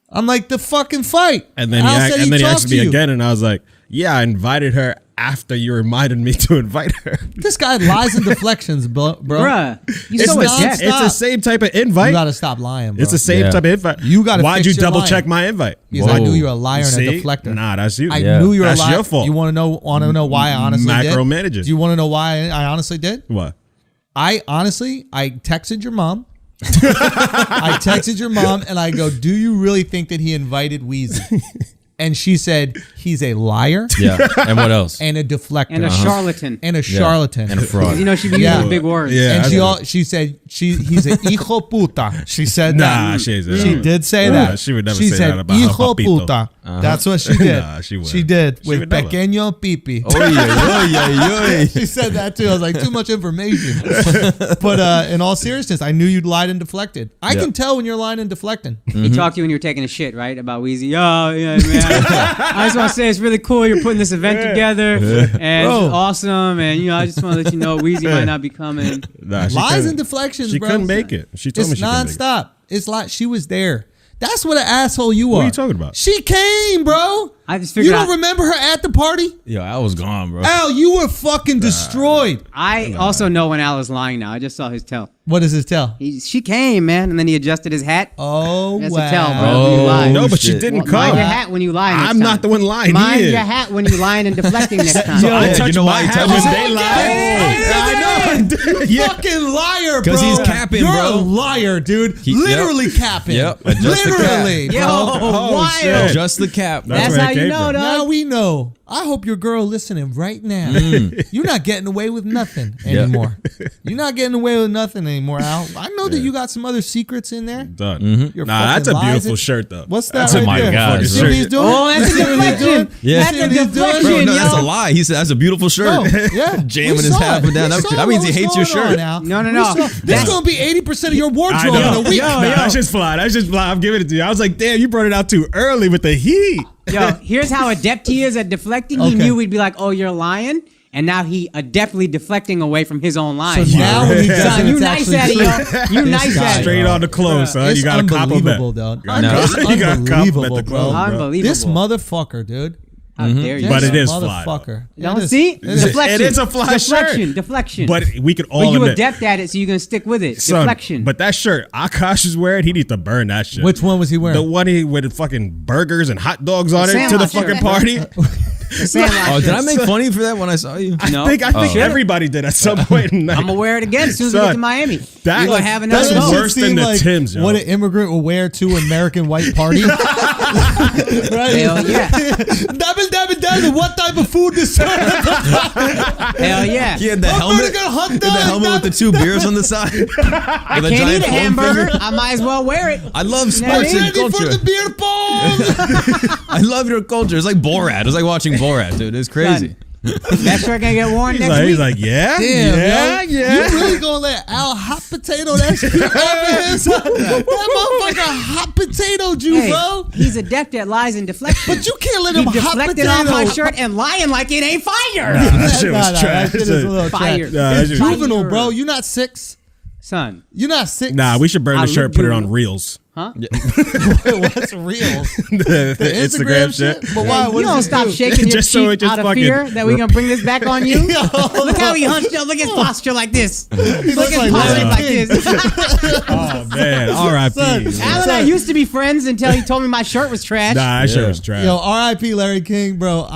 I'm like, the fucking fight. and then Al he, said and then he talked asked to me you. again, and I was like, yeah, I invited her after you reminded me to invite her. This guy lies and deflections, bro. Bruh. You It's so the, adept. Stop. it's the same type of invite. You gotta stop lying, bro. It's the same Yeah. type of invite. You gotta Why'd fix you your double line. check my invite? Because I Whoa. knew you were a liar and See? a deflector. Nah, that's you. I Yeah. knew you were That's a liar. your fault. You want to know why I honestly did? Micromanaging. Do you want to know why I honestly did? What? I texted your mom. I texted your mom and I go, do you really think that he invited Wheezy? And she said, he's a liar Yeah. And what else? and a deflector. And a charlatan. And a Yeah. charlatan. And a fraud. You know, she be Yeah. using big words. Yeah. And she said he's a hijo puta. She said Nah, that. she said She that. did say Nah, that. she would never she say said, that about her hijo papito. puta. That's what she did. Nah, she wouldn't. She did She with would never. pequeño pipi. Oy, oy, oy, oy. She said that too. I was like, too much information. But in all seriousness, I knew you'd lied and deflected. I Yeah. can tell when you're lying and deflecting. He talked to you when you were taking a shit, right? About Wheezy. Oh, yeah, man. I just want to say it's really cool you're putting this event together. And Bro. it's awesome. And, you know, I just want to let you know Wheezy might not be coming. Nah, she Lies couldn't- and deflections, She bro. couldn't make it. She told me It's she couldn't make it. nonstop. It's like she was there. That's what an asshole you are. What are you talking about? She came, bro. I just You figured don't out. remember her at the party? Yo, I was gone, bro. Al, you were fucking destroyed. I also know when Al is lying now. I just saw his tell. What does it tell? She came, man, and then he adjusted his hat. Oh, That's wow. a tell, bro. When you lie. No, but she shit. didn't Mind come. your hat when you lie. Next I'm not time. the one lying. Mind He is. your hat when you lying and deflecting next time. So I Yeah, touch you know my why he hat touches when it? they lie. I know. Yeah. Fucking liar, bro. 'Cause he's capping, You're bro. a liar, dude. Literally capping. Yep, adjust the cap. Literally. Yo, Oh, wild. shit. Just the cap. That's where how it you came know, from. dog. Now we know. I hope your girl listening right now. You're not getting away with nothing anymore. You're not getting away with nothing anymore, Al. I know that you got some other secrets in there. Done. Your Nah, that's a fucking lies beautiful and- shirt though. What's that That's right a my there? God, You see bro. what he's doing? Oh, that's You see a what he's deflection. doing? Yeah. That's See a what he's doing? deflection, Bro, no, that's yo. a lie. He said that's a beautiful shirt. No, yeah. Jamming We his saw hat it. up and down. We That saw means he what was hates your going on, shirt. Al. No, no, We no. saw- This is That's- going to be 80% of your I wardrobe know. in a week. Yo, Nah, yo. that's just fly. That's just fly. I'm giving it to you. I was like, damn, you brought it out too early with the heat. Yo, here's how adept he is at deflecting. He Okay. knew we'd be like, "Oh, you're lying," and now he adeptly deflecting away from his own line. So now when he does Son, it, you it's nice actually at it, true. yo. You This nice guy, at it. Straight on the clothes, son. It's You got to unbelievable, compliment. dude. No. It's You gotta compliment unbelievable, the bro. clothes, bro. Unbelievable. This motherfucker, dude. How dare you? But This it is fly, though. motherfucker. Don't It is. see It is. deflection. It is a fly deflection. shirt. Deflection. But we could all But you admit, adept at it, so you're gonna stick with it. son, Deflection. But that shirt Akash is wearing, he needs to burn that shit. Which one was he wearing? The one he with the fucking burgers and hot dogs on The it to the sandwich fucking shirt. party. The Sandlot Oh, did I shirts. make funny for that when I saw you? No. I think everybody did at some point in the night. I'm gonna wear it again as soon as we get to Son, Miami. that- We're gonna have another that's Doesn't vote. it worse than seem the like Timbs, yo. what an immigrant will wear to an American white party? Right? Hell yeah. Double, what type of food is served? Hell yeah. He had the helmet. gonna hot He had the dog, helmet with the 2 beers on the side. I With can't eat a foam hamburger. finger. I might as well wear it. I love You know what I sports mean? and Ready for culture. the beer pong? I love your culture. It's like Borat. It was like watching Borat, dude. It's crazy. That shirt gonna get worn next He's week. like, yeah, Damn, yeah, yo. yeah. You really gonna let Al hot potato that shit over his That motherfucker hot potatoed you, Hey, bro. he's adept at lies and deflection. But you can't let he him hot deflected potato. on my shirt and lying like it ain't fire. That shit was Nah, trash. That shit is a little Fire. trash. Nah, that It's shit- juvenile, Fire. bro. You not 6. Son, You not 6. Nah, we should burn I the shirt, look put it on juvenile. reels. huh? What's real? the Instagram shit? But why? Hey, What you does don't it stop do? shaking your Just so cheek it just out of fucking- fear that we gonna bring this back on you. Yo, Look how he hunched up. Look at his posture like this. Look looks at his like posture Larry like King. this. Oh man, R.I.P. Son, man. Al and I used to be friends until he told me my shirt was trash. Nah, that shit was trash. Yo, R.I.P. Larry King, bro.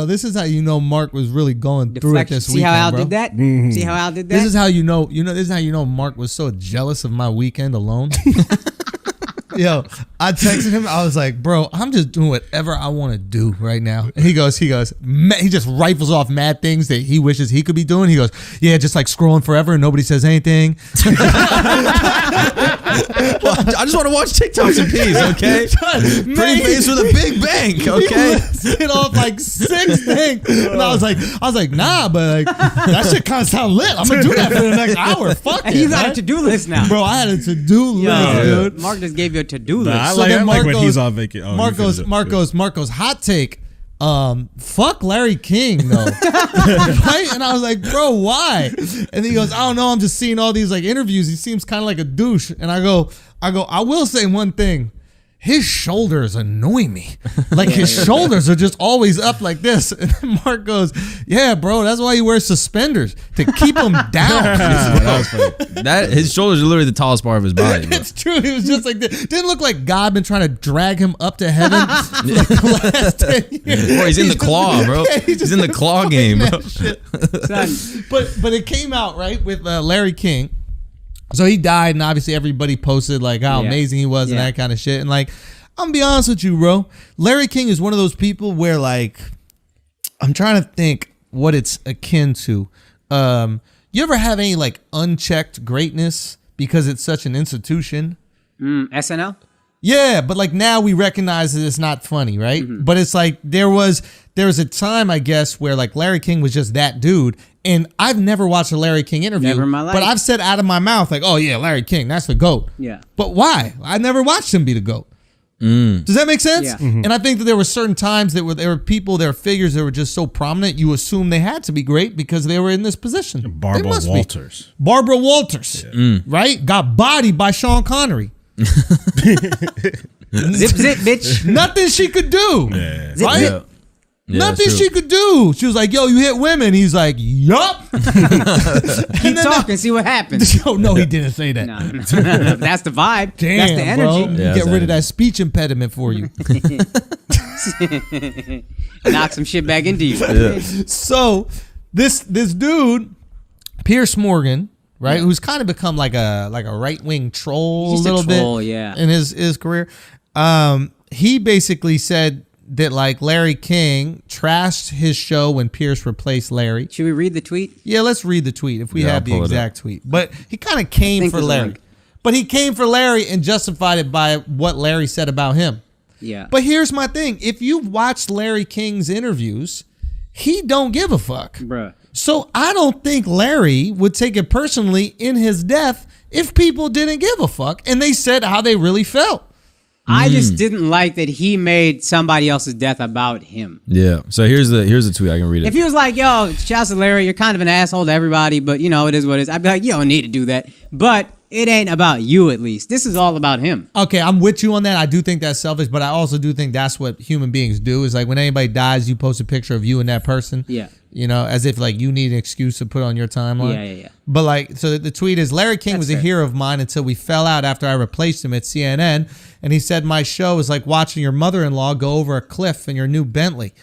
This is how you know Mark was really going through it Deflection. this See weekend, how Al bro. did that? Mm-hmm. See how Al did that? This is how you know, this is how you know Mark was so jealous of my weekend alone. Yo, I texted him. I was like, bro, I'm just doing whatever I want to do right now. And he goes, he just rifles off mad things that he wishes he could be doing. He goes, yeah, just like scrolling forever and nobody says anything. Well, I just want to watch TikToks in peace, okay? Pretty face with a big bank, okay? Hit off like 6 things. And I was like, nah, but like that shit kind of sound lit. I'm gonna do that for the next hour. Fuck it. He's got a right? to-do list now. Bro, I had a to-do list, Yo, dude. Mark just gave you a to-do list. Nah, I So like, then I like when Marcos- he's on vacation. Oh, Marco's hot take. Fuck Larry King though. Right? And I was like, bro, why? And he goes, I don't know. I'm just seeing all these like interviews. He seems kind of like a douche. And I go, I will say one thing. His shoulders annoy me. Like his shoulders are just always up like this. And then Mark goes, yeah, bro, that's why he wears suspenders to keep him down. That was funny. That his shoulders are literally the tallest part of his body. Bro. It's true. He was just like this. Didn't look like God been trying to drag him up to heaven for like the last 10 years. Bro, he's in the claw, bro. Yeah, He's in the claw game, bro. Son, But it came out right with Larry King. So he died, and obviously everybody posted like how Yeah. amazing he was and Yeah. that kind of shit. And like, I'm gonna be honest with you, bro. Larry King is one of those people where like, I'm trying to think what it's akin to. You ever have any like unchecked greatness because it's such an institution? SNL? Yeah, but like now we recognize that it's not funny, right? But it's like there was a time, I guess, where like Larry King was just that dude. And I've never watched a Larry King interview. Never in my life. But I've said out of my mouth, like, oh yeah, Larry King, that's the GOAT. Yeah. But why? I never watched him be the GOAT. Does that make sense? Yeah. And I think that there were certain times that there were people, there were figures that were just so prominent, you assume they had to be great because they were in this position. They Barbara must be. Walters. Barbara Walters, right? Got bodied by Sean Connery. Zip, zip, bitch. Nothing she could do. Yeah. Zip, Right? zip. Yeah, Nothing that's she true. could do. She was like, yo, you hit women. He's like, yup. Keep talking, see what happens. Oh, no, he didn't say that. No. That's the vibe. Damn, That's the energy. bro. Yeah, Get that's rid of the that speech impediment for you. Knock some shit back into you. So this dude, Pierce Morgan, right, who's kind of become like a right wing troll He's a just a little troll, bit yeah. in his career. He basically said that like Larry King trashed his show when Pierce replaced Larry. Should we read the tweet? Yeah, let's read the tweet if we Yeah, have I'll the pull it exact tweet. But he kind of came think for there's a Larry. link. But he came for Larry and justified it by what Larry said about him. Yeah. But here's my thing. If you've watched Larry King's interviews, he don't give a fuck. Bruh. So I don't think Larry would take it personally in his death if people didn't give a fuck and they said how they really felt. I just didn't like that he made somebody else's death about him. Yeah. So here's the tweet. I can read it. If he was like, yo, shouts to Larry, you're kind of an asshole to everybody, but you know, it is what it is. I'd be like, you don't need to do that. But it ain't about you, at least. This is all about him. Okay, I'm with you on that. I do think that's selfish, but I also do think that's what human beings do. Is like when anybody dies, you post a picture of you and that person. Yeah. You know, as if like you need an excuse to put on your timeline. Yeah. But like, so the tweet is Larry King was a fair. hero of mine until we fell out after I replaced him at CNN. And he said, my show is like watching your mother-in-law go over a cliff in your new Bentley.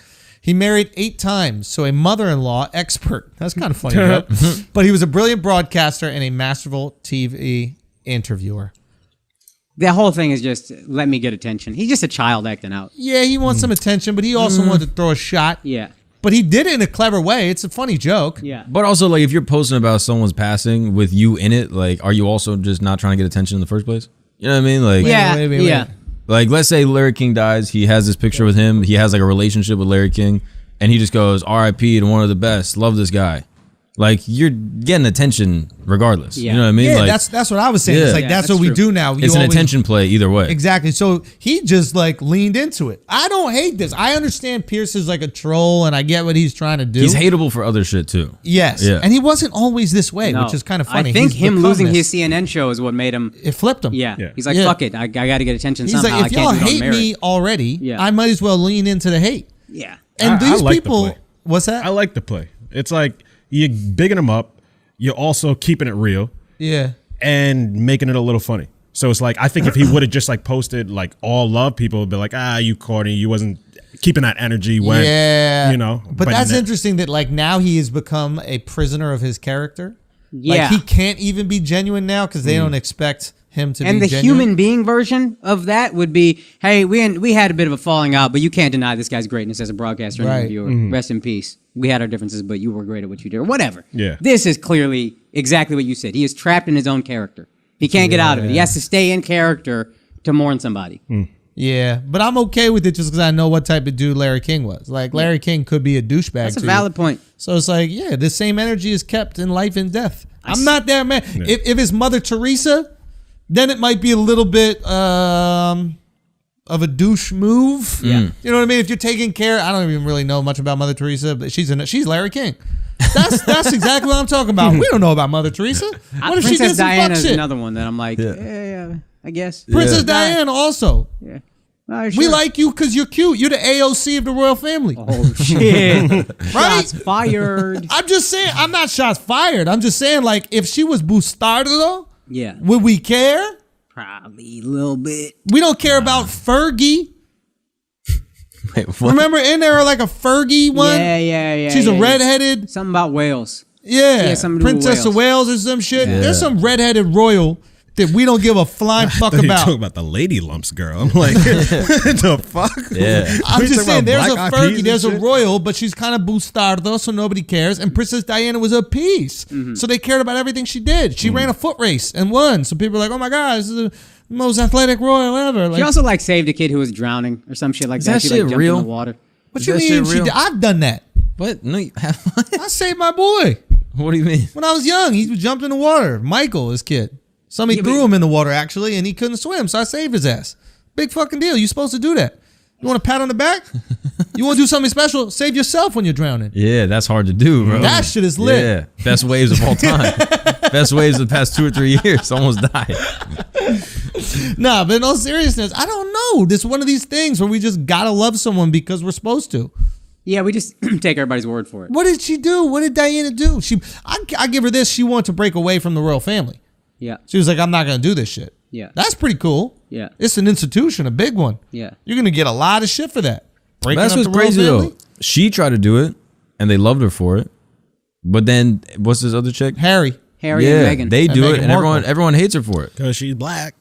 He married 8 times, so a mother-in-law expert. That's kind of funny, right? But he was a brilliant broadcaster and a masterful TV interviewer. The whole thing is just let me get attention. He's just a child acting out. Yeah, he wants some attention, but he also wanted to throw a shot. Yeah. But he did it in a clever way. It's a funny joke. Yeah. But also, like, if you're posting about someone's passing with you in it, like, are you also just not trying to get attention in the first place? You know what I mean? Like, Wait. Yeah. like, let's say Larry King dies. He has this picture with him. He has like a relationship with Larry King, and he just goes, "R.I.P. to one of the best. Love this guy." Like, you're getting attention regardless. Yeah. You know what I mean? Yeah, like, that's what I was saying. Yeah. It's like Yeah, that's that's what we true. do now. it's an attention play either way. Exactly. So he just like leaned into it. I don't hate this. I understand Pierce is like a troll, and I get what he's trying to do. He's hateable for other shit too. Yes. Yeah. And he wasn't always this way, No. which is kind of funny. I think He's him become losing this. his CNN show is what made him. It flipped him. Yeah. Yeah. He's like, Yeah. fuck it. I got to get attention He's somehow. like, if I y'all can't do it on hate merit. me already, Yeah. I might as well lean into the hate. Yeah. And I these like the people, play. what's that? I like the play. It's like you're bigging them up. You're also keeping it real Yeah. and making it a little funny. So it's like, I think if he would have just like posted like all love, people would be like, you corny. You wasn't keeping that energy when, Yeah. you know. But that's na- interesting that like now he has become a prisoner of his character. Yeah. Like he can't even be genuine now because they don't expect him to And be the genuine. human being version of that would be, hey, we had a bit of a falling out, but you can't deny this guy's greatness as a broadcaster and Right. interviewer. Rest in peace. We had our differences, but you were great at what you did, or whatever. Yeah. This is clearly exactly what you said. He is trapped in his own character. He can't get out of it. He has to stay in character to mourn somebody. Yeah, but I'm okay with it just because I know what type of dude Larry King was. Like Larry King could be a douchebag. That's a to you. valid point. So it's like, yeah, the same energy is kept in life and death. I'm not that man. If it's Mother Teresa, then it might be a little bit of a douche move. Yeah. You know what I mean? If you're taking care, I don't even really know much about Mother Teresa, but she's Larry King. That's exactly what I'm talking about. We don't know about Mother Teresa. What if she Princess did some Diana fuck is shit? another one that I'm like, yeah, I guess. Princess Diana also. Yeah. We like you because you're cute. You're the AOC of the royal family. Oh, shit. Right? Shots fired. I'm just saying, I'm not shots fired. I'm just saying, like, if she was Bustardo, Yeah. would we care? Probably a little bit. We don't care about Fergie. Wait, what? Remember, in there like a Fergie one? Yeah. She's yeah, a redheaded. Something about Wales. Yeah, Yeah, something to do with Princess of Wales or some shit. Yeah. There's some redheaded royal that we don't give a flying fuck You're talking about. about the lady lumps, girl. I'm like, the fuck? Yeah. I'm We just talking saying, about there's a Black Eyed Peas Fergie, and there's a shit? royal, but she's kind of Bustardo, so nobody cares. And Princess Diana was a piece, so they cared about everything she did. She ran a foot race and won, so people are like, "Oh my god, this is the most athletic royal ever." Like, She also like saved a kid who was drowning or some shit like that. that She shit like jumped real? in the water. what Is you that mean? shit real? I've done that. What? No, you I saved my boy what do you mean? when I was young. He jumped in the water. Michael, his kid. Somebody Yeah, threw but- him in the water actually, and he couldn't swim, so I saved his ass. Big fucking deal. You supposed to do that. You want a pat on the back? You want to do something special? Save yourself when you're drowning. Yeah, that's hard to do, bro. That shit is lit. Yeah, best waves of all time. Best waves of the past 2 or 3 years. Almost died. Nah, but in all seriousness, I don't know. This is one of these things where we just gotta love someone because we're supposed to. Yeah, we just take everybody's word for it. What did she do? What did Diana do? I give her this. She wanted to break away from the royal family. Yeah. She was like, I'm not gonna do this shit. Yeah. That's pretty cool. Yeah. It's an institution, a big one. Yeah. You're gonna get a lot of shit for that. Breaking That's up what's the royal crazy family? though. She tried to do it, and they loved her for it. But then, what's this other chick? Harry. Harry yeah, and Meghan. they And do Meghan it, and Markle. everyone hates her for it. Because she's black.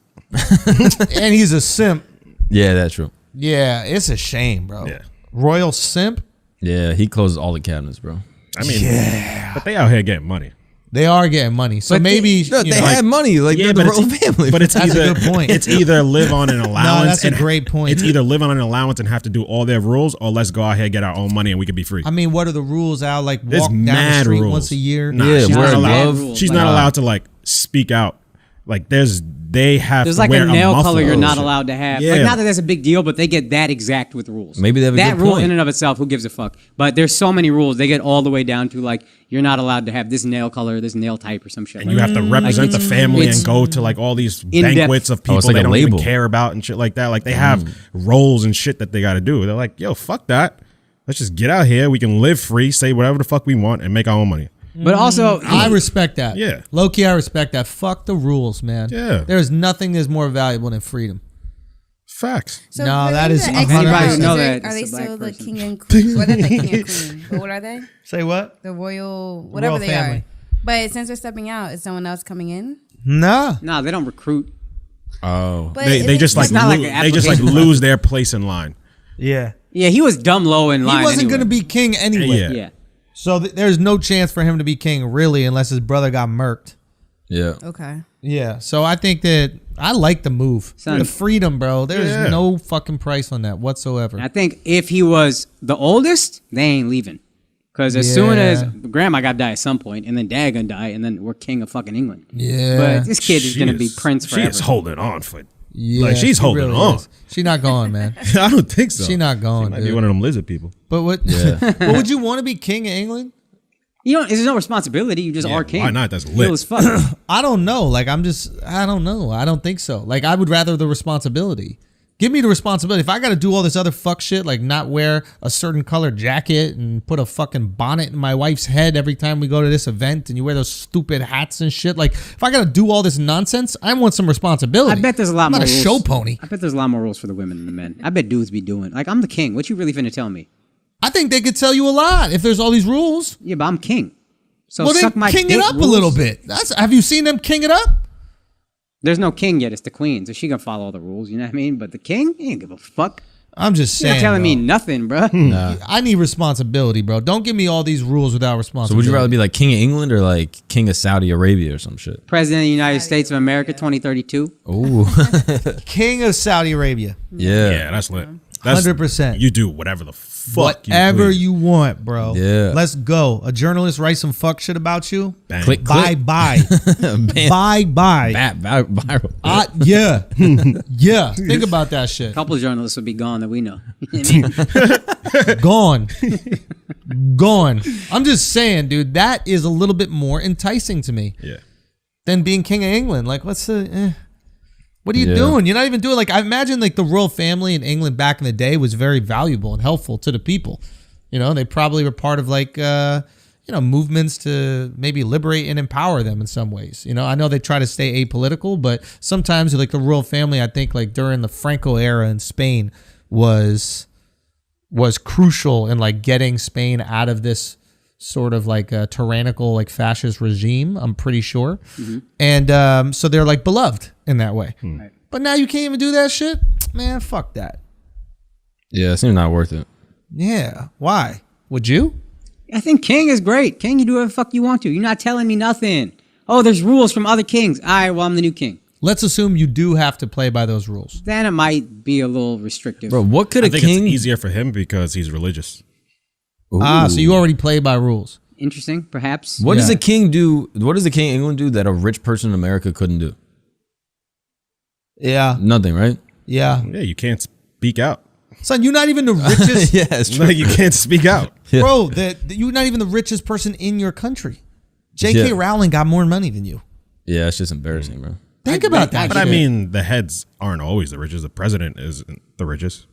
And he's a simp. Yeah, that's true. Yeah, it's a shame, bro. Yeah. Royal simp. Yeah, he closes all the cabinets, bro. I mean, but they out here getting money. They are getting money. So But maybe They you know, had money, like they're the royal family. But it's That's a either good point. It's either live on an allowance. that's a great point. It's either live on an allowance and have to do all their rules, or let's go out here get our own money and we can be free. I mean, what are the rules out? Like There's walk down the mad street rules. once a year. Nah, Yeah, she's wear not a allowed. glove. She's Like, not allowed to like speak out. Like they have There's to like wear a nail muffler. color you're not Shit. allowed to have. Yeah. Like, not that that's a big deal, but they get that exact with rules. Maybe they have a that good rule point. in and of itself. Who gives a fuck? But there's so many rules. They get all the way down to like you're not allowed to have this nail color, this nail type, or some shit. And like you have to represent the family it's and go to like all these in-depth. banquets of people it's like they a don't label. even care about and shit like that. Like they have roles and shit that they got to do. They're like, yo, fuck that. Let's just get out here. We can live free, say whatever the fuck we want, and make our own money. But also, I respect that. Yeah. Low key, I respect that. Fuck the rules, man. Yeah. There's nothing that's more valuable than freedom. Facts. So No, for that them is to 100%. exit, Anybody would know is that Are they it's a black still the person. king and queen? Well, that's the king and queen. But what are they? Say what? The royal, whatever Royal they family. are. But since they're stepping out, is someone else coming in? Nah. No, they don't recruit. Oh. But They just like It's not like an they just like application lose their place in line. Yeah. Yeah, he was dumb low in line. He wasn't anyway. going to be king anyway. Yeah. Yeah. So there's no chance for him to be king, really, unless his brother got murked. Yeah. Okay. Yeah. So I think that I like the move. Son. The freedom, bro. There's Yeah. no fucking price on that whatsoever. I think if he was the oldest, they ain't leaving. Because as soon as Yeah. grandma got to die at some point, and then dad gonna die, and then we're king of fucking England. Yeah. But this kid is She gonna be prince She forever. is holding on for. Yeah, like she's she holding really on. is. She not going, man. I don't think so. She not going, She might be dude. one of them lizard people. But what? Yeah. But would you want to be king of England? You know, there's no responsibility. You just Yeah, are king. why not? That's Chill lit. as fuck. I don't know. Like I don't know. I don't think so. Like I would rather the responsibility. Give me the responsibility. If I got to do all this other fuck shit, like not wear a certain color jacket and put a fucking bonnet in my wife's head every time we go to this event, and you wear those stupid hats and shit. Like if I got to do all this nonsense, I want some responsibility. I bet there's a lot I'm more not a rules. show pony. I bet there's a lot more rules for the women than the men. I bet dudes be doing. Like, I'm the king. What you really finna tell me? I think they could tell you a lot if there's all these rules. Yeah, but I'm king. So Well, suck then my king dick, it up rules. a little bit. Have you seen them king it up? There's no king yet. It's the queen. So she gonna follow all the rules. You know what I mean? But the king, he ain't give a fuck. I'm just You're saying. not telling me bro. nothing, bro. I need responsibility, bro. Don't give me all these rules without So responsibility. would you rather be like king of England or like king of Saudi Arabia or some shit? President of the United States of America, 2032. Ooh. king of Saudi Arabia? yeah. Yeah, that's lit. That's 100%. You do whatever the fuck Whatever please. you want, bro. Yeah. Let's go. A journalist writes some fuck shit about you. Bang. Click, Bye click. bye. Bam. Bye bye. Viral. Yeah. Yeah. Think about that shit. A couple of journalists would be gone that we know. You know what I mean? Gone. Gone. I'm just saying, dude, that is a little bit more enticing to me Yeah. than being king of England. Like, what's the what are you Yeah. doing? You're not even doing like I imagine like the royal family in England back in the day was very valuable and helpful to the people. You know, they probably were part of like movements to maybe liberate and empower them in some ways. You know, I know they try to stay apolitical, but sometimes like the royal family, I think like during the Franco era in Spain was crucial in like getting Spain out of this sort of like a tyrannical like fascist regime, I'm pretty sure. And so they're like beloved in that way. Right. But now you can't even do that shit? Man, fuck that. Yeah, it seems not worth it. Yeah. Why? Would you? I think king is great. King, you do whatever the fuck you want to. You're not telling me nothing. Oh, there's rules from other kings. All right, well, I'm the new king. Let's assume you do have to play by those rules. Then it might be a little restrictive. Bro, what could I a think king it's easier for him because he's religious. So you already play by rules. Interesting, perhaps. What does Yeah. a king do? What does the king of England do that a rich person in America couldn't do? Yeah. Nothing, right? Yeah. Yeah, you can't speak out. Son, you're not even the richest. Yeah, it's true. Like you can't speak out. Bro, you're not even the richest person in your country. J.K. Yeah. Rowling got more money than you. Yeah, it's just embarrassing, bro. Think about that. But I shit. mean, the heads aren't always the richest. The president isn't the richest.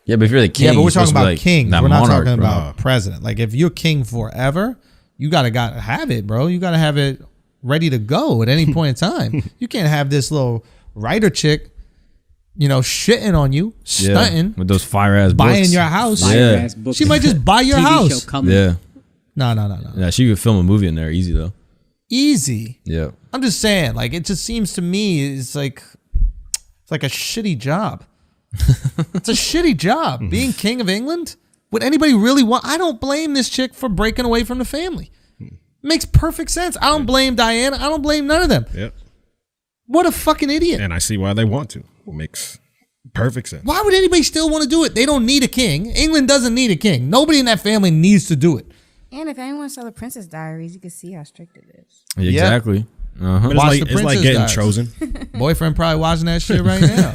Yeah, but if you're the king, Yeah, but we're you're talking supposed to be about like, kings. not We're not monarch, talking bro. about president. Like if you're king forever, you gotta have it, bro. You gotta have it ready to go at any point in time. You can't have this little writer chick, shitting on you, Yeah, stunting, with those fire ass buying books. your house. Fire Yeah. ass book. She might just buy your TV house. show coming. Yeah, No. yeah. She could film a movie in there easy though. Easy. Yeah, I'm just saying, like, it just seems to me it's like a shitty job. It's a shitty job. Being king of England? Would anybody really want? I don't blame this chick for breaking away from the family. Makes perfect sense. I don't blame Diana. I don't blame none of them. Yep. What a fucking idiot. And I see why they want to. It makes perfect sense. Why would anybody still want to do it? They don't need a king. England doesn't need a king. Nobody in that family needs to do it. And if anyone saw the Princess Diaries, you could see how strict it is. exactly. Uh-huh. But Watch it's the like Princess getting Diaries. chosen. Boyfriend probably watching that shit right now.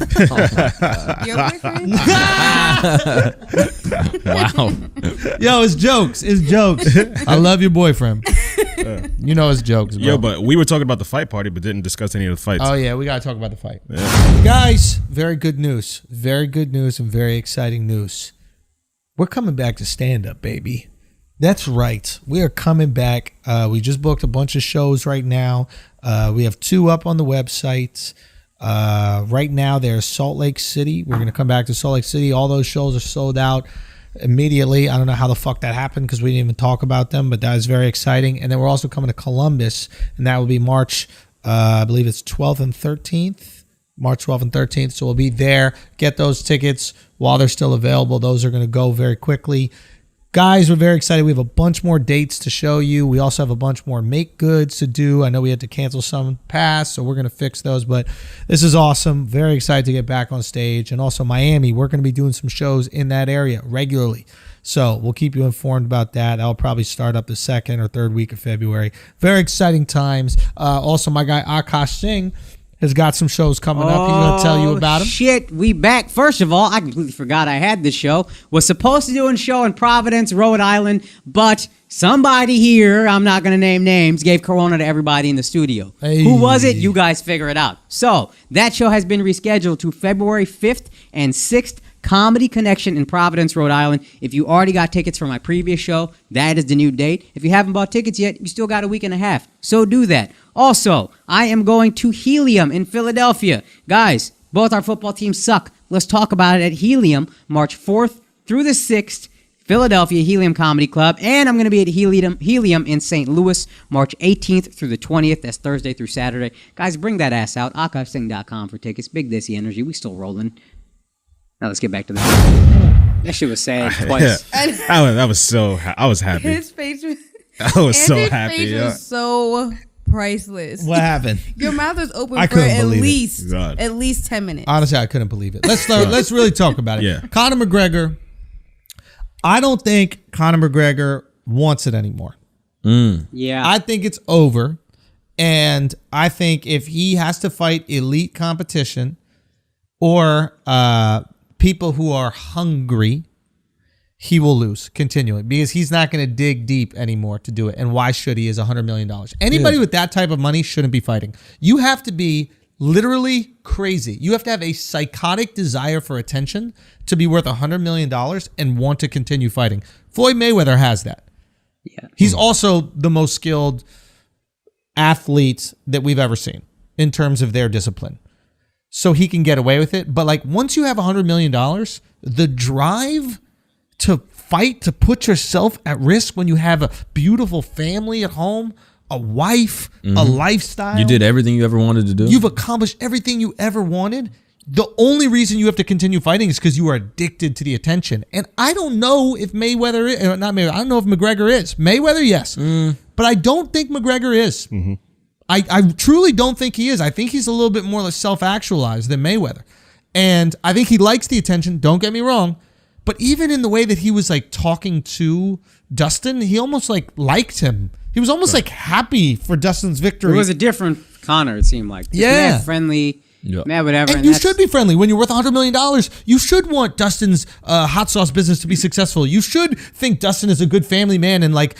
Your boyfriend? Wow. Yo, it's jokes. It's jokes. I love your boyfriend. You know it's jokes, bro. Yo, but we were talking about the fight party, but didn't discuss any of the fights. Oh yeah, we gotta talk about the fight, guys. Very good news, and very exciting news. We're coming back to stand up, baby. That's right. We are coming back. We just booked a bunch of shows right now. We have 2 up on the website. Right now, there's Salt Lake City. We're going to come back to Salt Lake City. All those shows are sold out immediately. I don't know how the fuck that happened because we didn't even talk about them, but that is very exciting. And then we're also coming to Columbus, and that will be March, I believe it's 12th and 13th. March 12th and 13th. So we'll be there. Get those tickets while they're still available. Those are going to go very quickly. Guys, we're very excited. We have a bunch more dates to show you. We also have a bunch more make goods to do. I know we had to cancel some past, so we're going to fix those. But this is awesome. Very excited to get back on stage. And also Miami, we're going to be doing some shows in that area regularly. So we'll keep you informed about that. That'll probably start up the 2nd or 3rd week of February. Very exciting times. Also, my guy Akash Singh has got some shows coming up. He's going to tell you about them. Shit, we back. First of all, I completely forgot I had this show. Was supposed to do a show in Providence, Rhode Island, but somebody here, I'm not going to name names, gave corona to everybody in the studio. Hey. Who was it? You guys figure it out. So that show has been rescheduled to February 5th and 6th. Comedy Connection in Providence, Rhode Island. If you already got tickets for my previous show, that is the new date. If you haven't bought tickets yet, you still got a week and a half. So do that. Also, I am going to Helium in Philadelphia. Guys, both our football teams suck. Let's talk about it at Helium, March 4th through the 6th, Philadelphia Helium Comedy Club. And I'm going to be at Helium in St. Louis, March 18th through the 20th. That's Thursday through Saturday. Guys, bring that ass out. AkashSing.com for tickets. Big Dissy Energy. We still rolling. Now let's get back to that. That shit was sad twice. I was so I was happy. His face was. I was so Andrew's happy. face Yeah. was so priceless. What happened? Your mouth was open I for couldn't at believe it. least God. 10 minutes. Honestly, I couldn't believe it. Let's really talk about it. Yeah. Conor McGregor, I don't think Conor McGregor wants it anymore. Yeah. I think it's over. And I think if he has to fight elite competition or people who are hungry, he will lose continually because he's not going to dig deep anymore to do it. And why should he? Is $100 million. Anybody with that type of money shouldn't be fighting. You have to be literally crazy. You have to have a psychotic desire for attention to be worth $100 million and want to continue fighting. Floyd Mayweather has that. Yeah. He's also the most skilled athlete that we've ever seen in terms of their discipline. So he can get away with it. But like once you have $100 million, the drive to fight, to put yourself at risk when you have a beautiful family at home, a wife, a lifestyle. You did everything you ever wanted to do. You've accomplished everything you ever wanted. The only reason you have to continue fighting is because you are addicted to the attention. And I don't know if Mayweather is, not Mayweather, I don't know if McGregor is. Mayweather, yes. But I don't think McGregor is. I truly don't think he is. I think he's a little bit more self-actualized than Mayweather. And I think he likes the attention, don't get me wrong. But even in the way that he was like talking to Dustin, he almost like liked him. He was almost like happy for Dustin's victory. It was a different Connor, it seemed like. Just Yeah. mad friendly, Yeah. mad whatever. And you should be friendly. When you're worth $100 million, you should want Dustin's hot sauce business to be successful. You should think Dustin is a good family man and like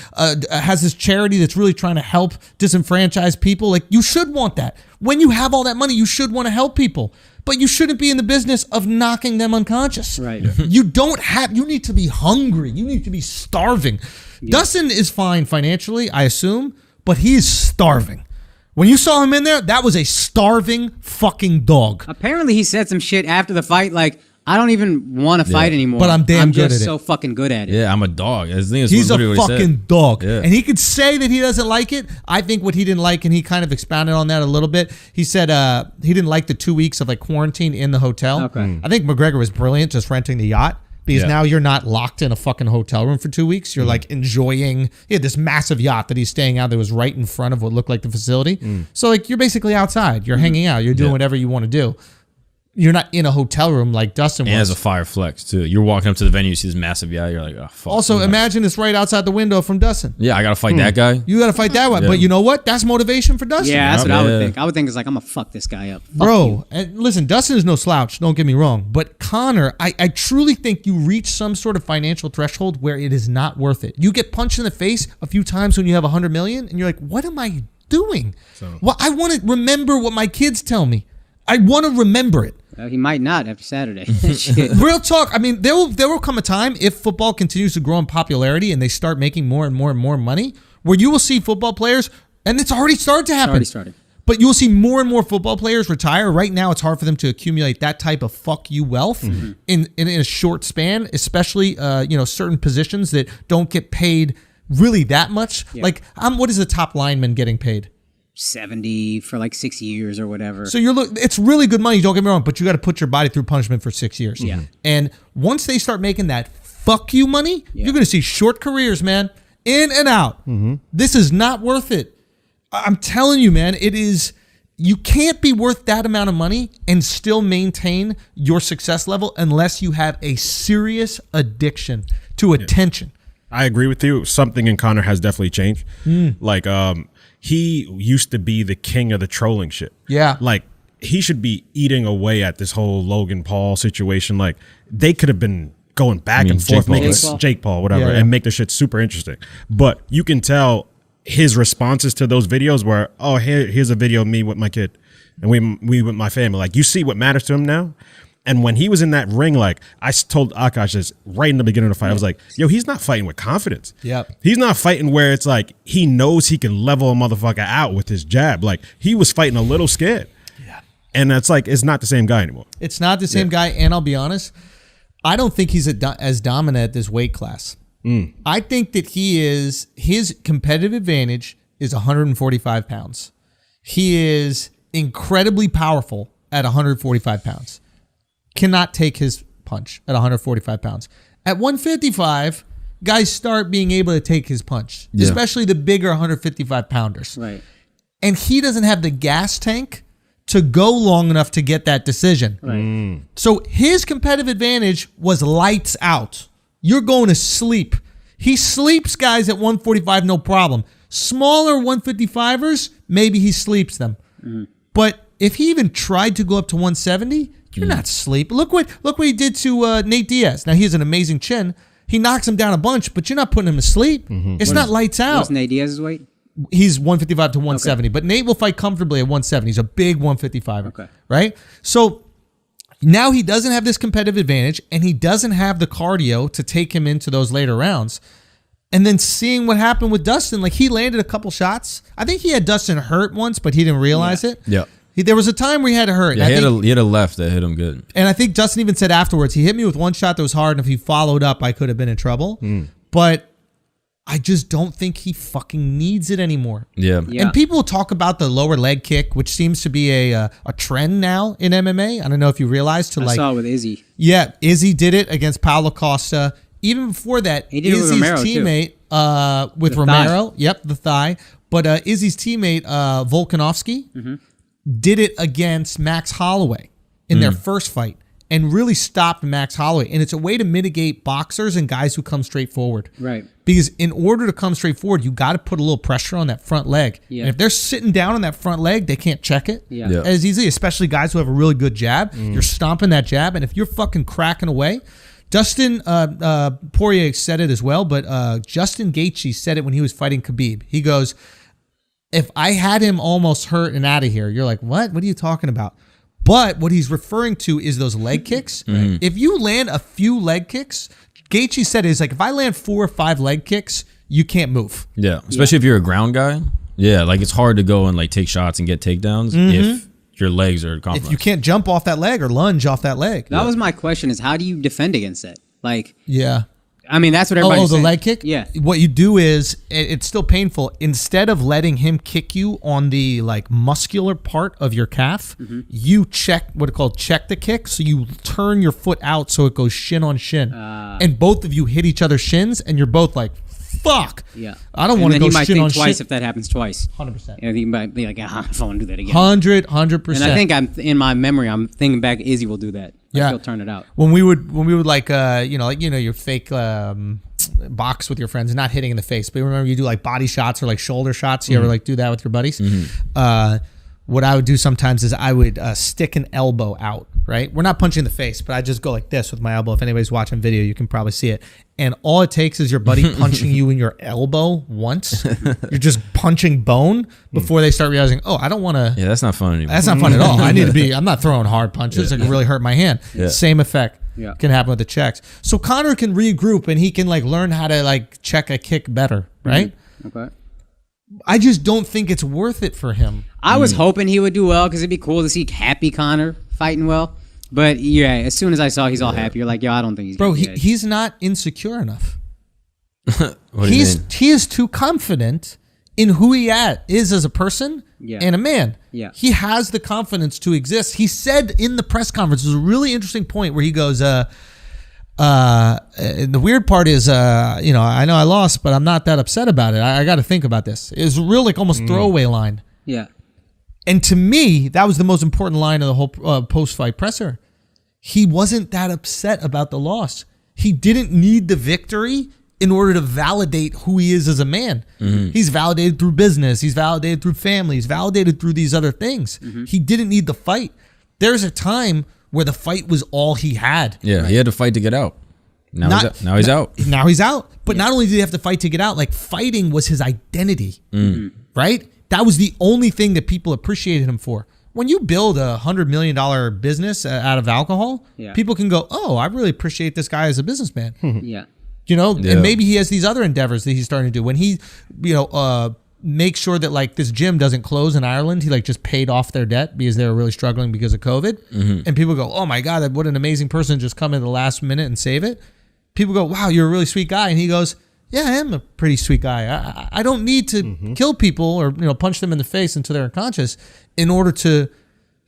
has this charity that's really trying to help disenfranchised people. Like you should want that. When you have all that money, you should want to help people. But you shouldn't be in the business of knocking them unconscious. Right. You need to be hungry. You need to be starving. Dustin is fine financially, I assume, but he is starving. When you saw him in there, that was a starving fucking dog. Apparently he said some shit after the fight like, I don't even want to fight anymore. But I'm damn good just at it. so fucking good at it. Yeah, I'm a dog. I think it's He's a literally what he fucking said. dog. Yeah. And he could say that he doesn't like it. I think what he didn't like, and he kind of expounded on that a little bit, he said he didn't like the 2 weeks of like quarantine in the hotel. Okay. I think McGregor was brilliant just renting the yacht. Because now you're not locked in a fucking hotel room for 2 weeks. You're like enjoying this massive yacht that he's staying out that was right in front of what looked like the facility. So like you're basically outside. You're hanging out. You're doing whatever you want to do. You're not in a hotel room like Dustin was. And he has a fire flex too. You're walking up to the venue, you see this massive yacht. You're like, oh fuck. Also, imagine it's right outside the window from Dustin. Yeah, I gotta fight that guy. You got to fight that one. Yeah. But you know what? That's motivation for Dustin. Yeah, that's what I would Yeah. think. I would think it's like, I'm going to fuck this guy up. Fuck Bro, you. and listen, Dustin is no slouch, don't get me wrong. But Conor, I truly think you reach some sort of financial threshold where it is not worth it. You get punched in the face a few times when you have $100 million, and you're like, what am I doing? Well, I want to remember what my kids tell me. I want to remember it. He might not after Saturday. Shit. Real talk. I mean, there will come a time if football continues to grow in popularity and they start making more and more and more money, where you will see football players, and it's already started to happen. Already started. But you'll see more and more football players retire. Right now, it's hard for them to accumulate that type of fuck you wealth in a short span, especially certain positions that don't get paid really that much. Yeah. Like, what is the top lineman getting paid? 70 for like 6 years or whatever. So it's really good money. Don't get me wrong, but you got to put your body through punishment for 6 years. Yeah. And once they start making that fuck you money, you're going to see short careers, man, in and out. This is not worth it. I'm telling you, man, it is. You can't be worth that amount of money and still maintain your success level unless you have a serious addiction to attention. I agree with you. Something in Connor has definitely changed. Like, he used to be the king of the trolling shit. Yeah. Like, he should be eating away at this whole Logan Paul situation. Like, they could have been going back and forth, making Jake Paul, whatever, and make the shit super interesting. But you can tell his responses to those videos were, oh, here's a video of me with my kid and we with my family. Like, you see what matters to him now. And when he was in that ring, like, I told Akash this right in the beginning of the fight, I was like, yo, he's not fighting with confidence. Yep. He's not fighting where it's like he knows he can level a motherfucker out with his jab. Like, he was fighting a little scared. Yeah. And it's like, it's not the same guy anymore. It's not the same guy. And I'll be honest, I don't think he's as dominant at this weight class. I think that his competitive advantage is 145 pounds. He is incredibly powerful at 145 pounds. Cannot take his punch at 145 pounds. At 155, guys start being able to take his punch, especially the bigger 155 pounders. Right. And he doesn't have the gas tank to go long enough to get that decision. Right. So his competitive advantage was lights out. You're going to sleep. He sleeps guys at 145, no problem. Smaller 155ers, maybe he sleeps them. But if he even tried to go up to 170, you're not sleep. Look what he did to Nate Diaz. Now, he has an amazing chin. He knocks him down a bunch, but you're not putting him to sleep. It's not lights out. What's Nate Diaz's weight? He's 155 to 170, but Nate will fight comfortably at 170. He's a big 155. Okay. Right? So now he doesn't have this competitive advantage, and he doesn't have the cardio to take him into those later rounds. And then seeing what happened with Dustin, like, he landed a couple shots. I think he had Dustin hurt once, but he didn't realize it. Yeah. There was a time where he had it hurt. Yeah, he had a left that hit him good. And I think Dustin even said afterwards, he hit me with one shot that was hard, and if he followed up, I could have been in trouble. But I just don't think he fucking needs it anymore. Yeah. And people talk about the lower leg kick, which seems to be a trend now in MMA. I don't know if you realize I saw it with Izzy. Yeah, Izzy did it against Paulo Costa. Even before that, He did it with Izzy's Romero, teammate with The Romero. thigh. Yep, the thigh. But Izzy's teammate, Volkanovski, did it against Max Holloway in their first fight and really stopped Max Holloway. And it's a way to mitigate boxers and guys who come straight forward. Right. Because in order to come straight forward, you got to put a little pressure on that front leg. Yeah. And if they're sitting down on that front leg, they can't check it Yeah. as easily, especially guys who have a really good jab. You're stomping that jab, and if you're fucking cracking away, Dustin Poirier said it as well, but Justin Gaethje said it when he was fighting Khabib. He goes, if I had him almost hurt and out of here, you're like, what? What are you talking about? But what he's referring to is those leg kicks. If you land a few leg kicks, Gaethje said is like, if I land 4 or 5 leg kicks, you can't move. Yeah, especially if you're a ground guy. Yeah, like, it's hard to go and like take shots and get takedowns if your legs are compromised. If you can't jump off that leg or lunge off that leg. That was my question: is how do you defend against it? Like, Yeah. I mean, that's what everybody's the saying. leg kick? Yeah. What you do is, it's still painful. Instead of letting him kick you on the like muscular part of your calf, you check check the kick. So you turn your foot out so it goes shin on shin. And both of you hit each other's shins, and you're both like, fuck. Yeah. I don't want to And go then he might shin think on twice shin. if that happens twice. 100%. And he might be like, I don't want to do that again. 100%. And I think in my memory, I'm thinking back, Izzy will do that. Like, Yeah. he'll turn it out. when we would like your fake box with your friends, not hitting in the face, but remember you do like body shots or like shoulder shots. You ever like do that with your buddies? What I would do sometimes is I would stick an elbow out. Right, we're not punching the face, but I just go like this with my elbow. If anybody's watching video, you can probably see it. And all it takes is your buddy punching you in your elbow once. You're just punching bone before they start realizing, oh, I don't want to. Yeah, that's not fun anymore. That's not fun at all. I need to be. I'm not throwing hard punches. It can really hurt my hand. Same effect can happen with the checks. So Connor can regroup and he can like learn how to like check a kick better, right? Okay. I just don't think it's worth it for him. I was hoping he would do well because it'd be cool to see happy Conor fighting well. But yeah, as soon as I saw he's all happy, you're like, yo, I don't think he's Bro, gonna get it. he's not insecure enough. What do you mean? He is too confident in who he is as a person and a man. Yeah. He has the confidence to exist. He said in the press conference, there's a really interesting point where he goes, the weird part is, I know I lost, but I'm not that upset about it. I got to think about this. It was a real, like, almost throwaway line. Yeah. And to me, that was the most important line of the whole post-fight presser. He wasn't that upset about the loss. He didn't need the victory in order to validate who he is as a man. He's validated through business. He's validated through family. He's validated through these other things. He didn't need the fight. There's a time where the fight was all he had. Yeah, he had to fight to get out. Now he's out. Now he's out. But not only did he have to fight to get out, like fighting was his identity, right? That was the only thing that people appreciated him for. When you build a $100 million business out of alcohol, people can go, oh, I really appreciate this guy as a businessman. Yeah. And maybe he has these other endeavors that he's starting to do. When he, makes sure that like this gym doesn't close in Ireland, he like just paid off their debt because they were really struggling because of COVID. And people go, oh my God, what an amazing person, just come in the last minute and save it. People go, wow, you're a really sweet guy. And he goes, yeah, I am a pretty sweet guy. I don't need to kill people or punch them in the face until they're unconscious in order to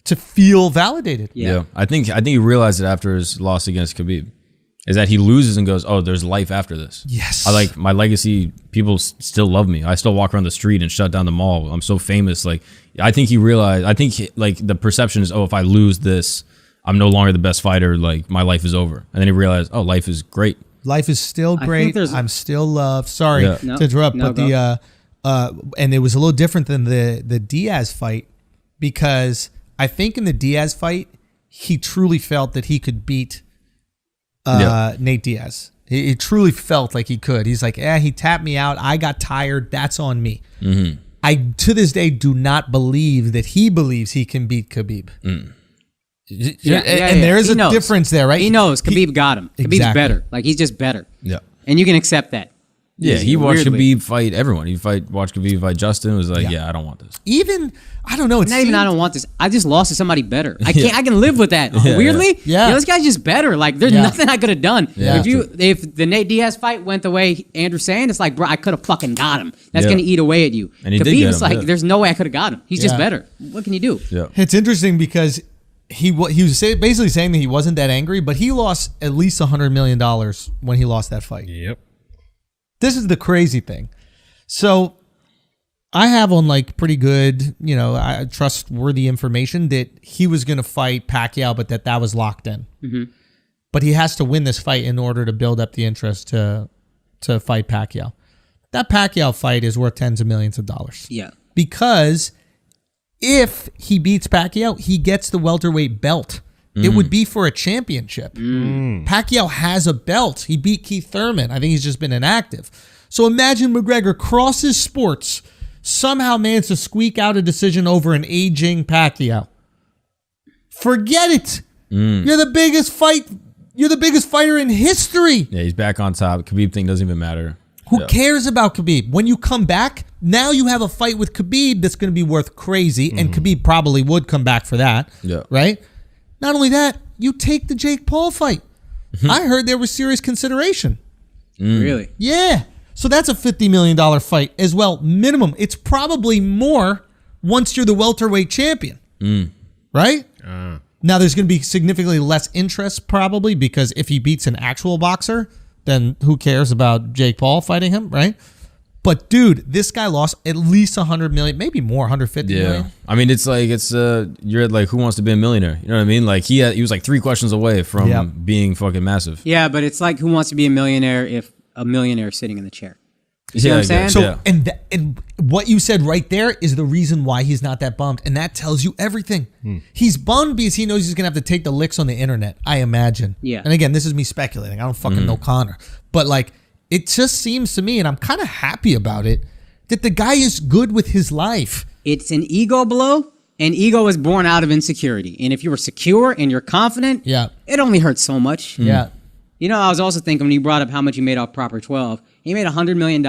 feel validated. Yeah. I think he realized it after his loss against Khabib. Is that he loses and goes, oh, there's life after this. Yes. I like my legacy. People still love me. I still walk around the street and shut down the mall. I'm so famous. Like, I think he realized, like the perception is, oh, if I lose this, I'm no longer the best fighter. Like, my life is over. And then he realized, oh, life is great. Life is still great. I'm still loved. Sorry to interrupt, but and it was a little different than the Diaz fight because I think in the Diaz fight, he truly felt that he could beat Nate Diaz. He truly felt like he could. He's like, he tapped me out. I got tired. That's on me. I, to this day, do not believe that he believes he can beat Khabib. And there is a difference there, right? He knows Khabib got him. Khabib's better. Like, he's just better. Yeah. And you can accept that. Yeah, he watched Khabib fight everyone. Watched Khabib fight Justin. Was like, I don't want this. Even, I don't know. I don't want this. I just lost to somebody better. I can live with that. Weirdly, this guy's just better. Like, there's nothing I could have done. Yeah. If the Nate Diaz fight went the way Andrew's saying, it's like, bro, I could have fucking got him. That's gonna eat away at you. And he Khabib is like, there's no way I could have got him. He's just better. What can you do? Yeah. It's interesting because he was basically saying that he wasn't that angry, but he lost at least $100 million when he lost that fight. Yep. This is the crazy thing. So I have on like pretty good, trustworthy information that he was going to fight Pacquiao, but that was locked in. But he has to win this fight in order to build up the interest to fight Pacquiao. That Pacquiao fight is worth tens of millions of dollars. Yeah. Because if he beats Pacquiao, he gets the welterweight belt. It would be for a championship. Pacquiao has a belt. He beat Keith Thurman. I think he's just been inactive. So imagine McGregor crosses sports, somehow managed to squeak out a decision over an aging Pacquiao. Forget it. You're the biggest fighter in history. Yeah, he's back on top. Khabib thing doesn't even matter. Who cares about Khabib? When you come back, now you have a fight with Khabib that's going to be worth crazy, and Khabib probably would come back for that. Yeah. Right? Not only that, you take the Jake Paul fight. I heard there was serious consideration. Really? Yeah. So that's a $50 million fight as well, minimum. It's probably more once you're the welterweight champion. Right? Now, there's going to be significantly less interest probably because if he beats an actual boxer, then who cares about Jake Paul fighting him, right? But dude, this guy lost at least 100 million, maybe more, 150 million. I mean, it's like you're at like Who Wants to Be a Millionaire? You know what I mean? Like he was like 3 questions away from being fucking massive. Yeah, but it's like Who Wants to Be a Millionaire if a millionaire is sitting in the chair. You see what I'm saying? So and what you said right there is the reason why he's not that bummed, and that tells you everything. He's bummed because he knows he's gonna have to take the licks on the internet. I imagine. Yeah. And again, this is me speculating. I don't fucking know Conor, but like. It just seems to me, and I'm kind of happy about it, that the guy is good with his life. It's an ego blow, and ego is born out of insecurity. And if you were secure and you're confident, it only hurts so much. Yeah. I was also thinking when you brought up how much he made off Proper 12, he made $100 million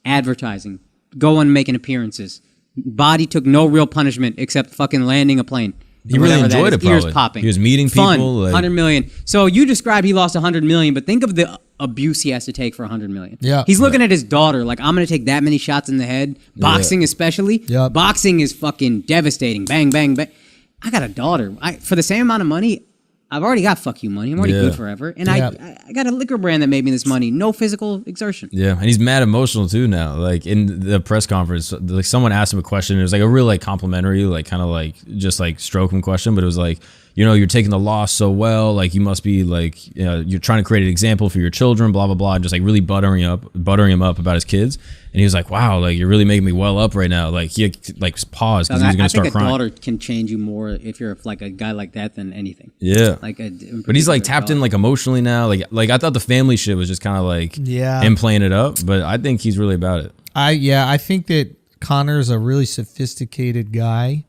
advertising going making appearances. Body took no real punishment except fucking landing a plane. He really Whatever that enjoyed is, it, probably. Ears popping. He was meeting Fun, people, like- 100 million. So you described he lost 100 million, but think of the abuse he has to take for 100 million. Yeah. He's looking at his daughter like, I'm going to take that many shots in the head. Boxing especially. Yep. Boxing is fucking devastating. Bang, bang, bang. I got a daughter. For the same amount of money, I've already got fuck you money. I'm already Yeah. good forever. And Yeah. I got a liquor brand that made me this money. No physical exertion. Yeah, and he's mad emotional too now. Like in the press conference, like someone asked him a question. It was like a real like complimentary, like kind of like just like stroke him question. But it was like, you know, you're taking the loss so well. Like you must be like, you know, you're trying to create an example for your children. Blah blah blah. And just like really buttering him up about his kids. And he was like, wow, like you're really making me well up right now. Like he like paused because he was gonna start I think crying. a daughter can change you more if you're like a guy like that than anything. Yeah. Like But he's like tapped in like emotionally now. Like I thought the family shit was just kind of like him playing it up, but I think he's really about it. I think that Connor's a really sophisticated guy,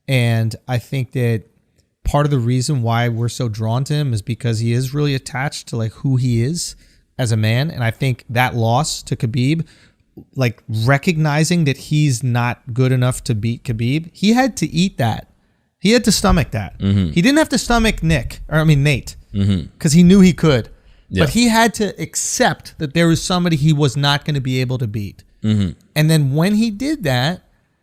and I think that part of the reason why we're so drawn to him is because he is really attached to like who he is as a man, and I think that loss to Khabib, like recognizing that he's not good enough to beat Khabib, he had to eat that. He had to stomach that. Mm-hmm. He didn't have to stomach Nate, because he knew he could. Yeah. But he had to accept that there was somebody he was not going to be able to beat. Mm-hmm. And then when he did that,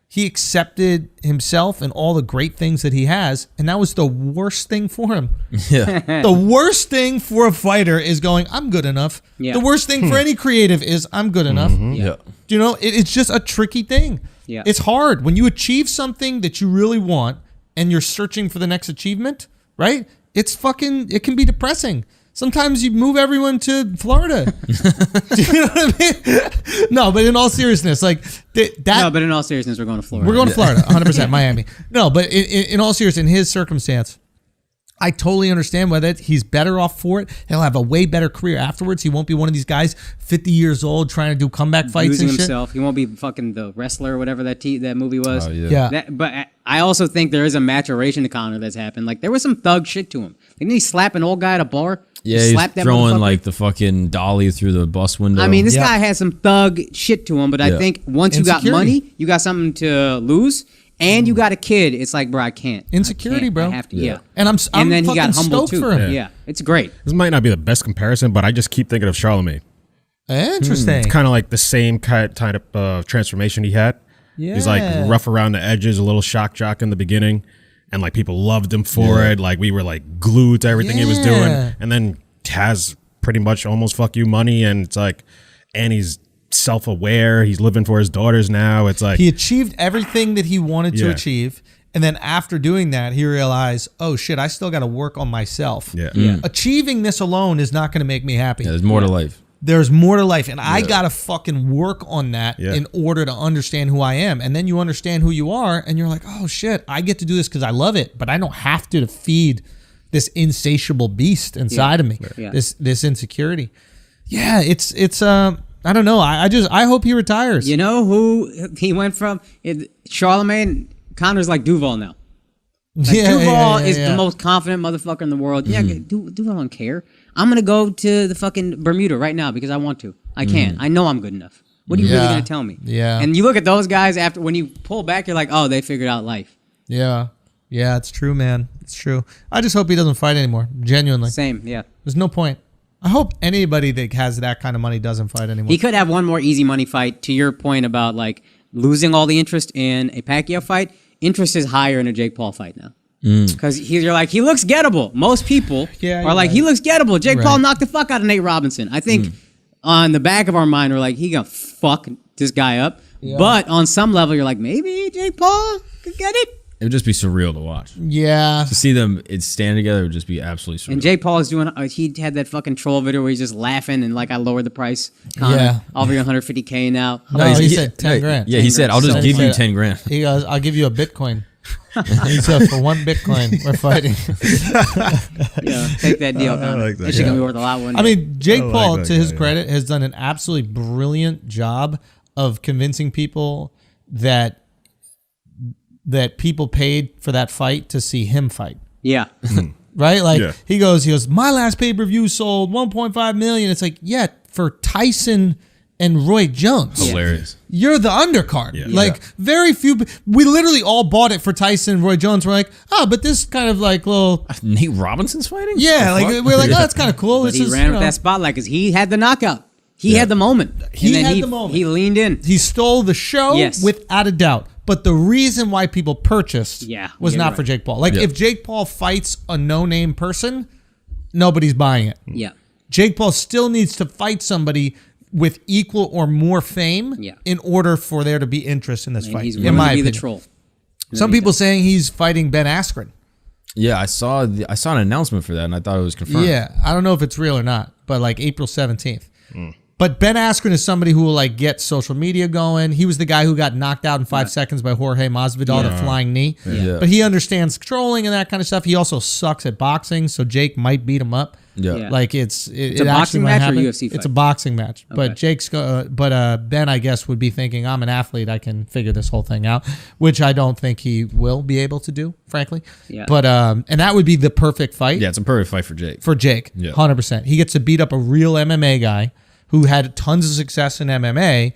he accepted himself and all the great things that he has. And that was the worst thing for him. Yeah. The worst thing for a fighter is going, I'm good enough. Yeah. The worst thing for any creative is, I'm good enough. Yeah. Do you know, it's just a tricky thing. Yeah. It's hard. When you achieve something that you really want and you're searching for the next achievement, right? It can be depressing. Sometimes you move everyone to Florida. Do you know what I mean? No, but in all seriousness, like No, but in all seriousness, we're going to Florida. we're going to Florida, 100%, Miami. No, but in all seriousness, in his circumstance, I totally understand why that he's better off for it. He'll have a way better career afterwards. He won't be one of these guys 50 years old trying to do comeback fights Losing and himself. He won't be fucking the wrestler or whatever that movie was. Oh, yeah. shit. Yeah. But I also think there is a maturation to Connor that's happened. Like there was some thug shit to him. Didn't he slap an old guy at a bar? Yeah, He he's slapped that throwing motherfucker? like the fucking dolly through the bus window. I mean, this Yeah. guy has some thug shit to him, but I Yeah. think once you got Insecurity. money, you got something to lose, and you got a kid, it's like, bro, I can't. Insecurity, I can't. bro. I have to, yeah. And I'm And then he fucking got humble stoked too. for him. Yeah, it's great. This might not be the best comparison, but I just keep thinking of Charlemagne. Interesting. It's kind of like the same kind of transformation he had. He's like Yeah. rough around the edges, a little shock jock in the beginning, and like people loved him for it. Like we were like glued to everything he was Yeah. doing, and then has pretty much almost fuck you money, and it's like, and he's self-aware. He's living for his daughters now. It's like He achieved everything that he wanted to Yeah. achieve. And then after doing that, he realized, oh shit, I still got to work on myself. Yeah. Achieving this alone is not going to make me happy. Yeah, there's more to life. There's more to life. And I got to fucking work on that Yeah. in order to understand who I am. And then you understand who you are and you're like, oh shit, I get to do this because I love it, but I don't have to feed this insatiable beast inside of me. Yeah. This insecurity. Yeah, it's I don't know. I hope he retires. You know who he went from? Charlemagne. Connor's like Duval now. Like Duval is the most confident motherfucker in the world. Yeah, Duval don't care. I'm gonna go to the fucking Bermuda right now because I want to. I can. I know I'm good enough. What are you really Yeah. gonna tell me? Yeah. And you look at those guys after when you pull back, you're like, oh, they figured out life. Yeah. Yeah, it's true, man. It's true. I just hope he doesn't fight anymore. Genuinely. Same, yeah. There's no point. I hope anybody that has that kind of money doesn't fight anymore. He could have one more easy money fight. To your point about like losing all the interest in a Pacquiao fight, interest is higher in a Jake Paul fight now. Because you're like, he looks gettable. Most people Yeah, are like, right. he looks gettable. Jake Right. Paul knocked the fuck out of Nate Robinson. I think on the back of our mind, we're like, he gonna fuck this guy up. But on some level, you're like, maybe Jake Paul could get it. It would just be surreal to watch. Yeah. To see them stand together would just be absolutely surreal. And Jake Paul is doing, he had that fucking troll video where he's just laughing and like, I lowered the price. Connor, Yeah. I'll be $150K now. No, he said 10 grand. Yeah, he said, I'll just 10 give you grand. 10 grand. He goes, I'll give you a Bitcoin. He said, for one Bitcoin, we're fighting. Yeah, take that deal, Connor. like that. That shit gonna be worth a lot one day. I mean, Jake I like Paul, that to his guy, yeah. credit, has done an absolutely brilliant job of convincing people that people paid for that fight to see him fight. yeah. Right? Like Yeah. he goes, my last pay-per-view sold 1.5 million. It's like, yeah, for Tyson and Roy Jones. Hilarious. You're the undercard. Like very few. We literally all bought it for Tyson and Roy Jones. We're like, oh, but this kind of like little. Nate Robinson's fighting? Yeah, like we're like, oh, that's kind of cool. But This he is, ran you with know, that spotlight because he had the knockout. He had the moment. He And then had the moment. He leaned in. He stole the show Yes. without a doubt. But the reason why people purchased was you're not right. for Jake Paul. Like if Jake Paul fights a no-name person, nobody's buying it. Yeah. Jake Paul still needs to fight somebody with equal or more fame in order for there to be interest in this And fight. he's in willing my to be the opinion. troll. Some people saying he's fighting Ben Askren. Yeah, I saw an announcement for that, and I thought it was confirmed. Yeah, I don't know if it's real or not, but like April 17th. But Ben Askren is somebody who will like get social media going. He was the guy who got knocked out in 5 seconds by Jorge Masvidal, the flying knee. Yeah. But he understands controlling and that kind of stuff. He also sucks at boxing, so Jake might beat him up. Yeah. Like it's a boxing actually might match or happen. UFC fight? It's a boxing match. But Ben, I guess, would be thinking, I'm an athlete. I can figure this whole thing out, which I don't think he will be able to do, frankly. Yeah. But and that would be the perfect fight. Yeah, it's a perfect fight for Jake. For Jake, Yeah. 100%. He gets to beat up a real MMA guy who had tons of success in MMA,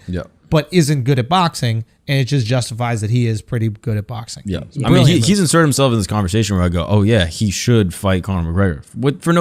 but isn't good at boxing, and it just justifies that he is pretty good at boxing. Yeah. I mean, he's inserted himself in this conversation where I go, oh, yeah, he should fight Conor McGregor for no